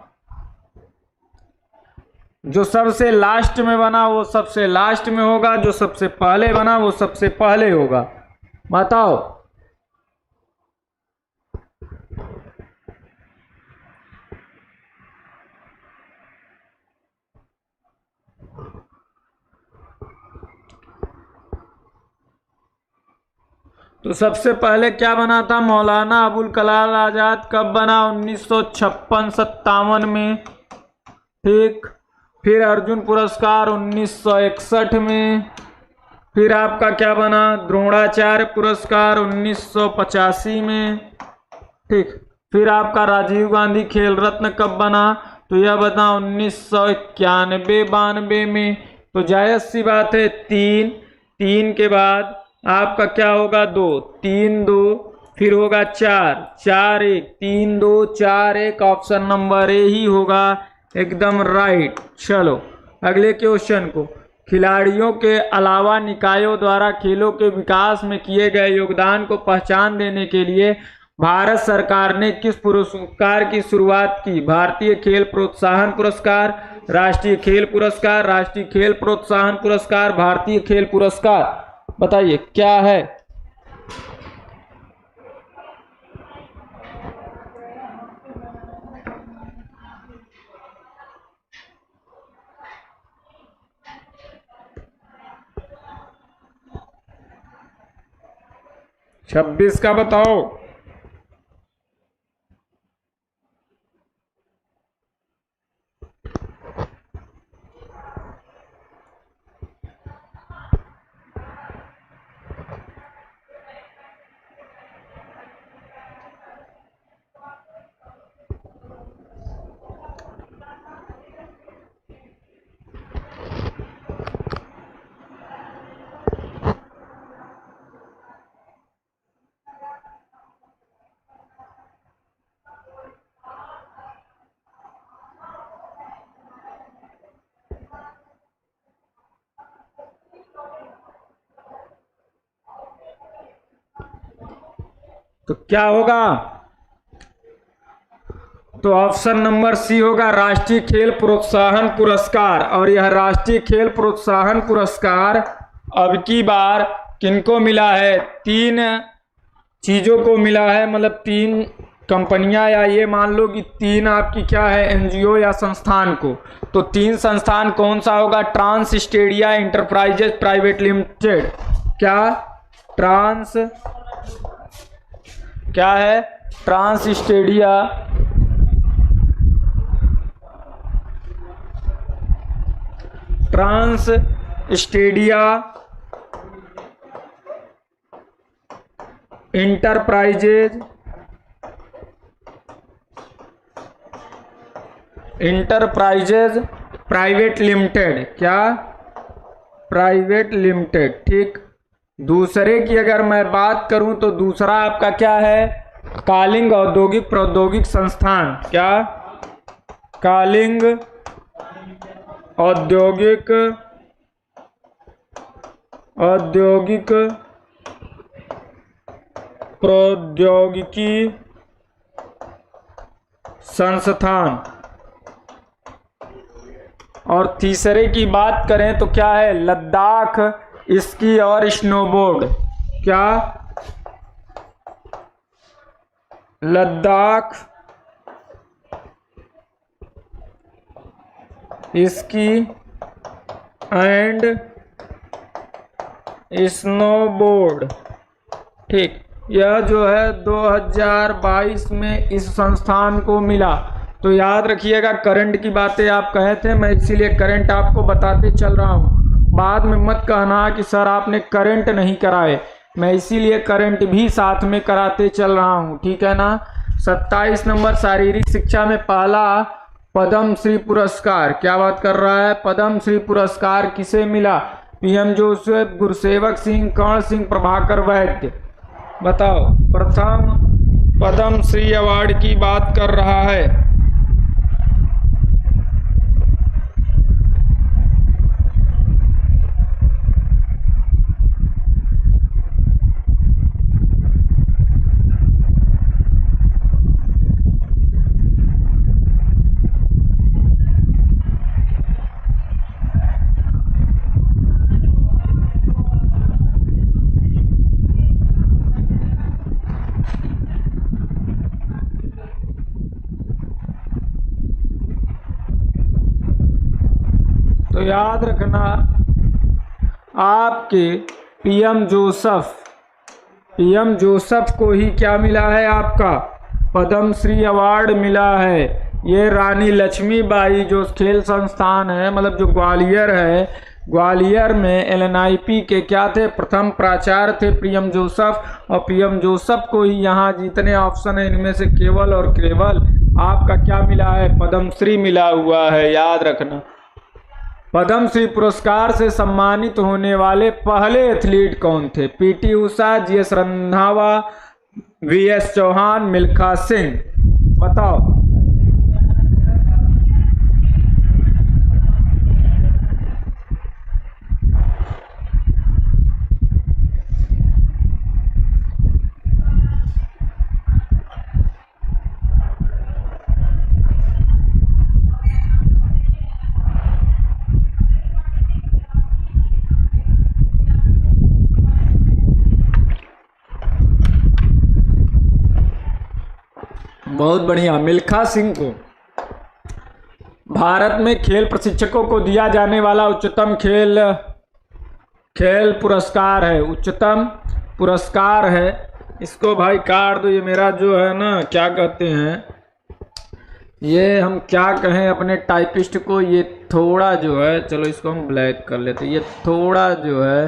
जो सबसे लास्ट में बना वो सबसे लास्ट में होगा, जो सबसे पहले बना वो सबसे पहले होगा, बताओ। तो सबसे पहले क्या बना था? मौलाना अबुल कलाम आजाद। कब बना? 1956-57 में। ठीक, फिर अर्जुन पुरस्कार 1961 में। फिर आपका क्या बना? द्रोणाचार्य पुरस्कार 1985 में। ठीक, फिर आपका राजीव गांधी खेल रत्न कब बना? तो यह बना 1991-92 में। तो जायज सी बात है, 3 3 के बाद आपका क्या होगा? 2 3 2, फिर होगा 4 4 1 3 2 4 1, ऑप्शन नंबर ए ही होगा, एकदम राइट। चलो अगले क्वेश्चन को, खिलाड़ियों के अलावा निकायों द्वारा खेलों के विकास में किए गए योगदान को पहचान देने के लिए भारत सरकार ने किस पुरस्कार की शुरुआत की? भारतीय खेल प्रोत्साहन पुरस्कार, राष्ट्रीय खेल पुरस्कार, राष्ट्रीय खेल प्रोत्साहन पुरस्कार, भारतीय खेल पुरस्कार, बताइए क्या है? छब्बीस का बताओ। तो क्या होगा? तो ऑप्शन नंबर सी होगा राष्ट्रीय खेल प्रोत्साहन पुरस्कार। और यह राष्ट्रीय खेल प्रोत्साहन पुरस्कार अब की बार किनको मिला है? 3 चीजों को मिला है, मतलब 3 कंपनियां, या ये मान लो कि 3 आपकी क्या है, एनजीओ या संस्थान को। तो 3 संस्थान कौन सा होगा? Trans stadia enterprises private limited. क्या? ट्रांस क्या है? Trans stadia trans stadia enterprises private limited. क्या? Private limited. ठीक। दूसरे की अगर मैं बात करूं तो दूसरा आपका क्या है? कालिंग औद्योगिक प्रौद्योगिक संस्थान। क्या? कालिंग औद्योगिक प्रौद्योगिकी संस्थान। और तीसरे की बात करें तो क्या है? लद्दाख स्की और स्नोबोर्ड। क्या? Ladakh ski and snowboard. ठीक। यह जो है 2022 में इस संस्थान को मिला। तो याद रखिएगा, करंट की बातें आप कहे थे, मैं इसीलिए करंट आपको बताते चल रहा हूँ। बाद में मत कहना कि सर आपने करंट नहीं कराए, मैं इसीलिए करंट भी साथ में कराते चल रहा हूँ। ठीक है ना? 27 नंबर शारीरिक शिक्षा में पहला पद्म श्री पुरस्कार। क्या बात कर रहा है? पद्म श्री पुरस्कार किसे मिला? पीएम जोसेफ, गुरसेवक सिंह, कर्ण सिंह, प्रभाकर वैद्य। बताओ। प्रथम पद्म श्री अवार्ड की बात कर रहा है। तो याद रखना, आपके पीएम जोसेफ को ही क्या मिला है? आपका पद्म श्री अवार्ड मिला है। ये रानी लक्ष्मीबाई जो खेल संस्थान है, मतलब जो ग्वालियर है, ग्वालियर में एलएनआईपी के क्या थे? प्रथम प्राचार्य थे पीएम जोसेफ। और पीएम जोसेफ को ही यहाँ जितने ऑप्शन है इनमें से केवल और केवल आपका क्या मिला है? पद्म श्री मिला हुआ है। याद रखना। पद्म श्री पुरस्कार से सम्मानित होने वाले पहले एथलीट कौन थे? PT Usha, GS Randhawa, VS Chauhan, Milkha Singh. बताओ। बहुत बढ़िया। मिल्खा सिंह को भारत में खेल प्रशिक्षकों को दिया जाने वाला उच्चतम खेल पुरस्कार है। उच्चतम पुरस्कार है। इसको भाई काट दो। ये मेरा जो है ना, क्या कहते हैं, ये हम क्या कहें अपने टाइपिस्ट को, ये थोड़ा जो है, चलो इसको हम ब्लैक कर लेते हैं। ये थोड़ा जो है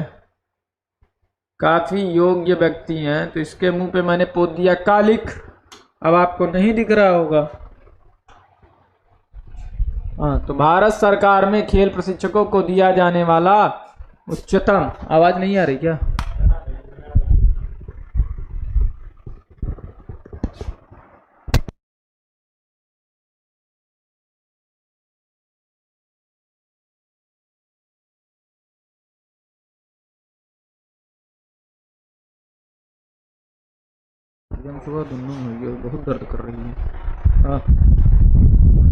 काफी योग्य व्यक्ति हैं, तो इसके मुंह पे मैंने पोत दिया कालिक। अब आपको नहीं दिख रहा होगा। हाँ, तो भारत सरकार में खेल प्रशिक्षकों को दिया जाने वाला उच्चतम, आवाज नहीं आ रही क्या? गर्दन सुबह दोनों में हुई है, बहुत दर्द कर रही है। हाँ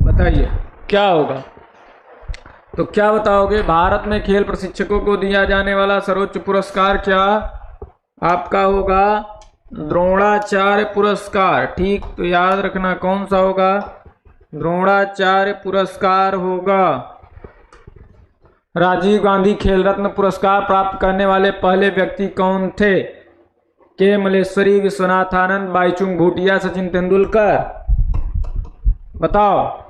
बताइए क्या होगा? तो क्या बताओगे? भारत में खेल प्रशिक्षकों को दिया जाने वाला सर्वोच्च पुरस्कार क्या आपका होगा? द्रोणाचार्य पुरस्कार। ठीक, तो याद रखना कौन सा होगा? द्रोणाचार्य पुरस्कार होगा। राजीव गांधी खेल रत्न पुरस्कार प्राप्त करने वाले पहले व्यक्ति कौन थे? के मलेश्वरी, विश्वनाथ आनंद, बाईचुंग भूटिया, सचिन तेंदुलकर। बताओ।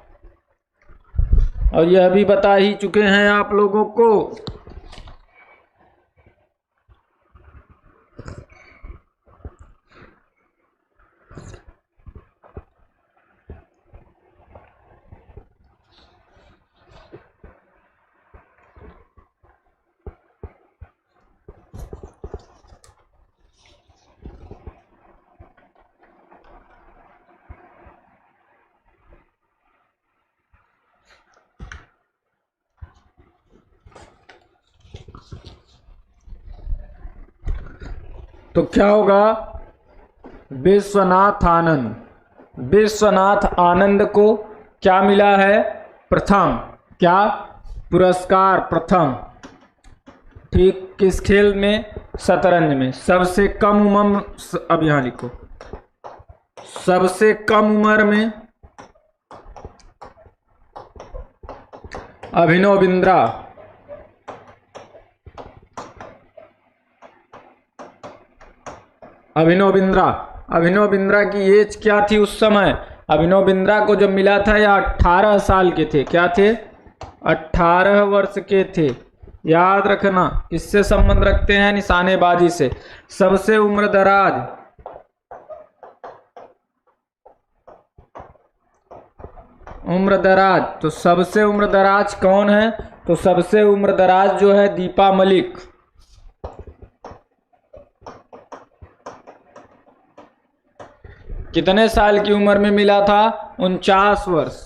और यह भी बता ही चुके हैं आप लोगों को। तो क्या होगा? विश्वनाथ आनंद। विश्वनाथ आनंद को क्या मिला है? प्रथम। क्या? पुरस्कार प्रथम। ठीक, किस खेल में? शतरंज में। सबसे कम उम्र, अब यहां लिखो, सबसे कम उम्र में अभिनव बिंद्रा। अभिनव बिंद्रा की एज क्या थी उस समय? अभिनव बिंद्रा को जब मिला था या 18 साल के थे? क्या थे? 18 वर्ष के थे। याद रखना। किससे संबंध रखते हैं? निशानेबाजी से। सबसे उम्रदराज, तो सबसे उम्रदराज कौन है? तो सबसे उम्रदराज जो है दीपा मलिक। कितने साल की उम्र में मिला था? 49 वर्ष।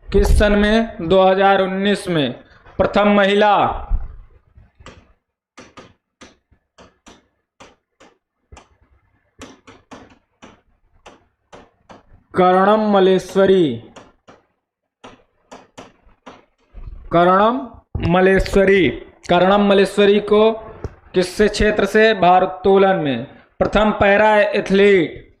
किस सन में? 2019 में। प्रथम महिला, कर्णम मलेश्वरी। कर्णम मलेश्वरी को किससे क्षेत्र से? भारोत्तोलन में। प्रथम para athlete,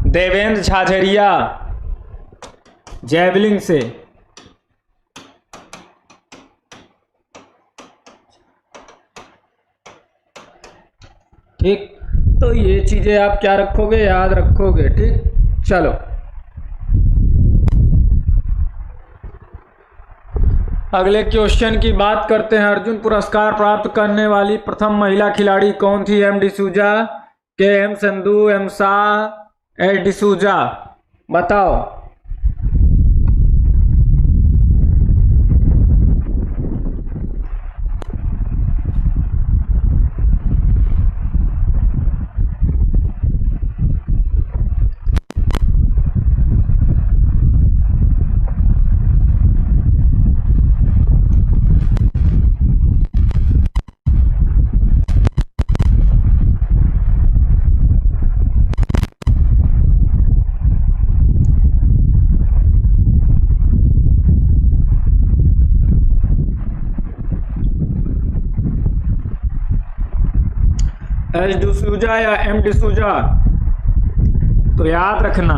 Devendra Jhajharia, javelin से। ठीक, तो ये चीजें आप क्या रखोगे? याद रखोगे। ठीक, चलो अगले क्वेश्चन की बात करते हैं। अर्जुन पुरस्कार प्राप्त करने वाली प्रथम महिला खिलाड़ी कौन थी? M D'Souza, K M Sandhu, M Shah, S D'Souza. बताओ। एस डिसूजा या एम डिसूजा? तो याद रखना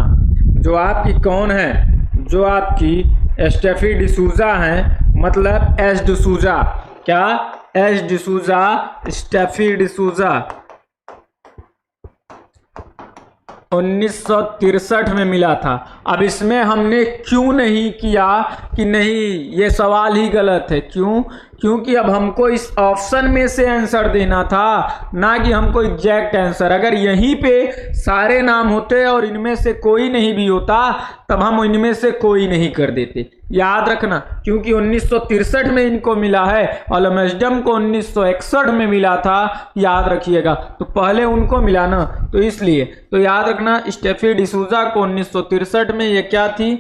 जो आपकी कौन है, जो आपकी स्टेफी डिसूजा है, मतलब एस डिसूजा। क्या? एस डिसूजा, स्टेफी डिसूजा 1963 में मिला था। अब इसमें हमने क्यों नहीं किया कि नहीं ये सवाल ही गलत है? क्यों? क्योंकि अब हमको इस ऑप्शन में से आंसर देना था, ना कि हमको एग्जैक्ट आंसर। अगर यहीं पे सारे नाम होते और इनमें से कोई नहीं भी होता तब हम इनमें से कोई नहीं कर देते। याद रखना, क्योंकि 1963 में इनको मिला है और एमएसडम को 1961 में मिला था। याद रखिएगा, तो पहले उनको मिला ना, तो इसलिए तो याद रखना स्टेफी डिसूजा को 1963 में ये क्या थी?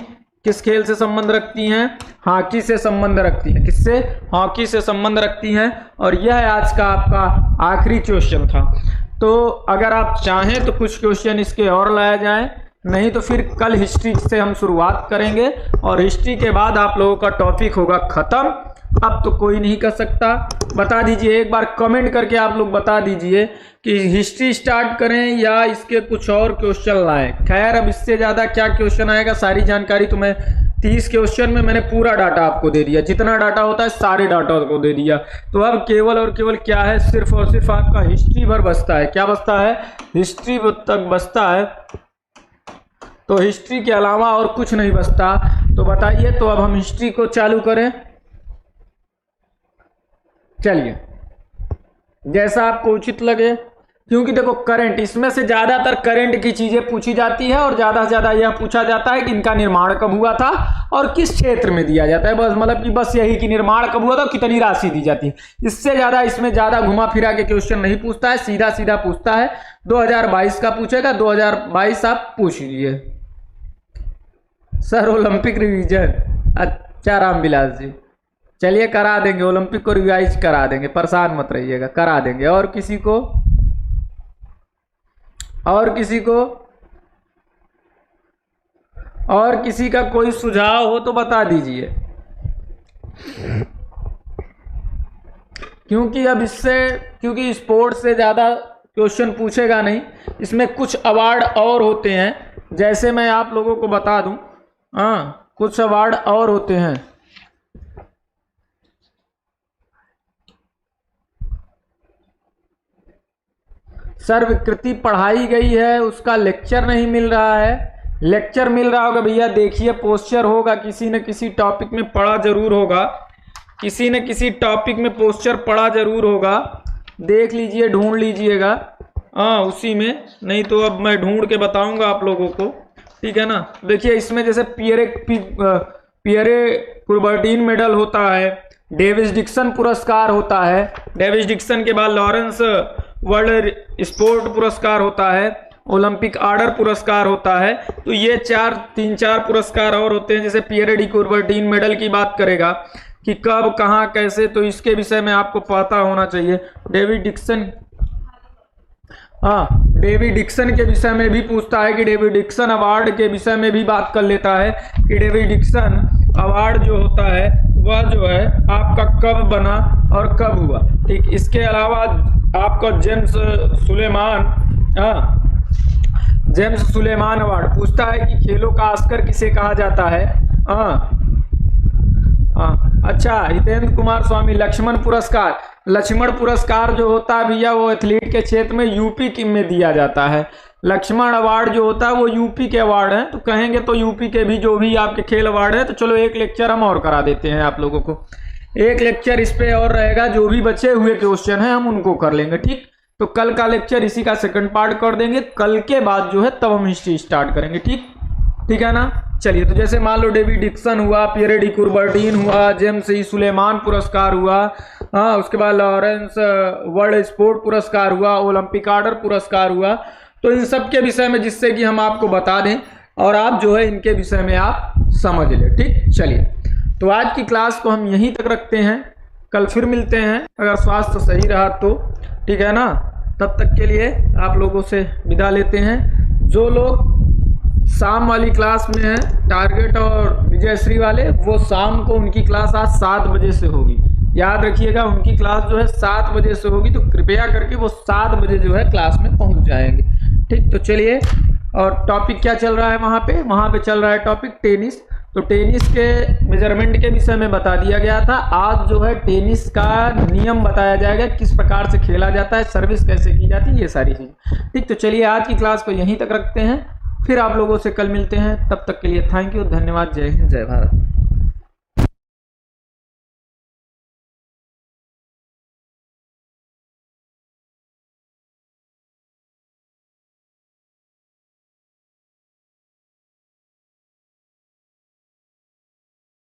किस खेल से संबंध रखती हैं? हॉकी से संबंध रखती हैं। किससे? हॉकी से संबंध रखती हैं। और यह आज का आपका आखिरी क्वेश्चन था। तो अगर आप चाहें तो कुछ क्वेश्चन इसके और लाया जाए, नहीं तो फिर कल हिस्ट्री से हम शुरुआत करेंगे और हिस्ट्री के बाद आप लोगों का टॉपिक होगा खत्म। अब तो कोई नहीं कर सकता। बता दीजिए, एक बार कमेंट करके आप लोग बता दीजिए कि हिस्ट्री स्टार्ट करें या इसके कुछ और क्वेश्चन लाएं। खैर, अब इससे ज़्यादा क्या क्वेश्चन आएगा, सारी जानकारी तो मैं 30 क्वेश्चन में मैंने पूरा डाटा आपको दे दिया, जितना डाटा होता है सारे डाटा को दे दिया। तो अब केवल और केवल क्या है, सिर्फ और सिर्फ आपका हिस्ट्री भर बचता है। क्या बचता है? हिस्ट्री तक बचता है। तो हिस्ट्री के अलावा और कुछ नहीं बचता। तो बताइए, तो अब हम हिस्ट्री को चालू करें। चलिए, जैसा आपको उचित लगे, क्योंकि देखो करंट, इसमें से ज्यादातर करंट की चीजें पूछी जाती है और ज्यादा से ज्यादा यह पूछा जाता है कि इनका निर्माण कब हुआ था और किस क्षेत्र में दिया जाता है। बस मतलब कि बस यही कि निर्माण कब हुआ था, कितनी राशि दी जाती है। इससे ज्यादा इसमें ज्यादा घुमा फिरा के क्वेश्चन नहीं पूछता है, सीधा सीधा पूछता है। 2022 का पूछेगा, 2022 आप पूछ लीजिए। सर ओलंपिक रिवीजन, अच्छा रामविलास जी, चलिए करा देंगे, ओलंपिक को रिवाइज करा देंगे, परेशान मत रहिएगा, करा देंगे। और किसी को, और किसी को, और किसी का कोई सुझाव हो तो बता दीजिए, क्योंकि अब इससे, क्योंकि स्पोर्ट्स से ज़्यादा क्वेश्चन पूछेगा नहीं। इसमें कुछ अवार्ड और होते हैं, जैसे मैं आप लोगों को बता दूं, हाँ कुछ अवार्ड और होते हैं। सर विकृति पढ़ाई गई है, उसका लेक्चर नहीं मिल रहा है। लेक्चर मिल रहा होगा भैया, देखिए पोस्चर होगा, किसी न किसी टॉपिक में पढ़ा जरूर होगा, किसी न किसी टॉपिक में पोस्चर पढ़ा जरूर होगा, देख लीजिए, ढूंढ लीजिएगा। हाँ उसी में, नहीं तो अब मैं ढूंढ के बताऊंगा आप लोगों को, ठीक है ना। देखिए इसमें जैसे पियरे कुबर्टीन मेडल होता है, डेविस डिक्सन पुरस्कार होता है, डेविस डिक्सन के बाद लॉरेंस वर्ल्ड स्पोर्ट पुरस्कार होता है, ओलंपिक आर्डर पुरस्कार होता है। तो ये 3-4 पुरस्कार और होते हैं। जैसे पियरे डी कुबर्टीन मेडल की बात करेगा कि कब, कहाँ, कैसे, तो इसके विषय में आपको पता होना चाहिए। डेविड डिक्सन, हाँ डेविड डिक्सन के विषय में भी पूछता है कि डेविड डिक्सन अवार्ड के विषय में भी बात कर लेता है कि डेविड डिक्सन अवार्ड जो होता है वह जो है आपका कब बना और कब हुआ। ठीक, इसके अलावा आपका जेम्स सुलेमान अवार्ड पूछता है कि खेलों का ऑस्कर किसे कहा जाता है। अच्छा, हितेंद्र कुमार स्वामी लक्ष्मण पुरस्कार, लक्ष्मण पुरस्कार जो होता है भैया वो एथलीट के क्षेत्र में यूपी में दिया जाता है। लक्ष्मण अवार्ड जो होता है वो यूपी के अवार्ड हैं, तो कहेंगे तो यूपी के भी जो भी आपके खेल अवार्ड है। तो चलो एक लेक्चर हम और करा देते हैं आप लोगों को, एक लेक्चर इस पे और रहेगा, जो भी बचे हुए क्वेश्चन हैं हम उनको कर लेंगे। ठीक, तो कल का लेक्चर इसी का सेकंड पार्ट कर देंगे, कल के बाद जो है तब हम हिस्ट्री स्टार्ट करेंगे। ठीक है ना। चलिए, तो जैसे मान लो डेविड डिक्सन हुआ, पियरे डी कुबर्टीन हुआ, जेम्स सुलेमान पुरस्कार हुआ, हाँ उसके बाद लॉरेंस वर्ल्ड स्पोर्ट पुरस्कार हुआ, ओलंपिक आर्डर पुरस्कार हुआ। तो इन सब के विषय में जिससे कि हम आपको बता दें और आप जो है इनके विषय में आप समझ ले। ठीक, चलिए तो आज की क्लास को हम यहीं तक रखते हैं, कल फिर मिलते हैं अगर स्वास्थ्य सही रहा तो, ठीक है ना। तब तक के लिए आप लोगों से विदा लेते हैं। जो लोग शाम वाली क्लास में हैं, टारगेट और विजयश्री वाले, वो शाम को उनकी क्लास आज 7 बजे से होगी, याद रखिएगा। उनकी क्लास जो है 7 बजे से होगी, तो कृपया करके वो 7 बजे जो है क्लास में पहुंच जाएंगे। ठीक, तो चलिए, और टॉपिक क्या चल रहा है वहाँ पे चल रहा है टॉपिक टेनिस। तो टेनिस के मेजरमेंट के विषय में बता दिया गया था। आज जो है टेनिस का नियम बताया जाएगा, किस प्रकार से खेला जाता है, सर्विस कैसे की जाती है, ये सारी चीज़। ठीक, तो चलिए आज की क्लास को यहीं तक रखते हैं, फिर आप लोगों से कल मिलते हैं। तब तक के लिए थैंक यू, धन्यवाद, जय हिंद, जय भारत।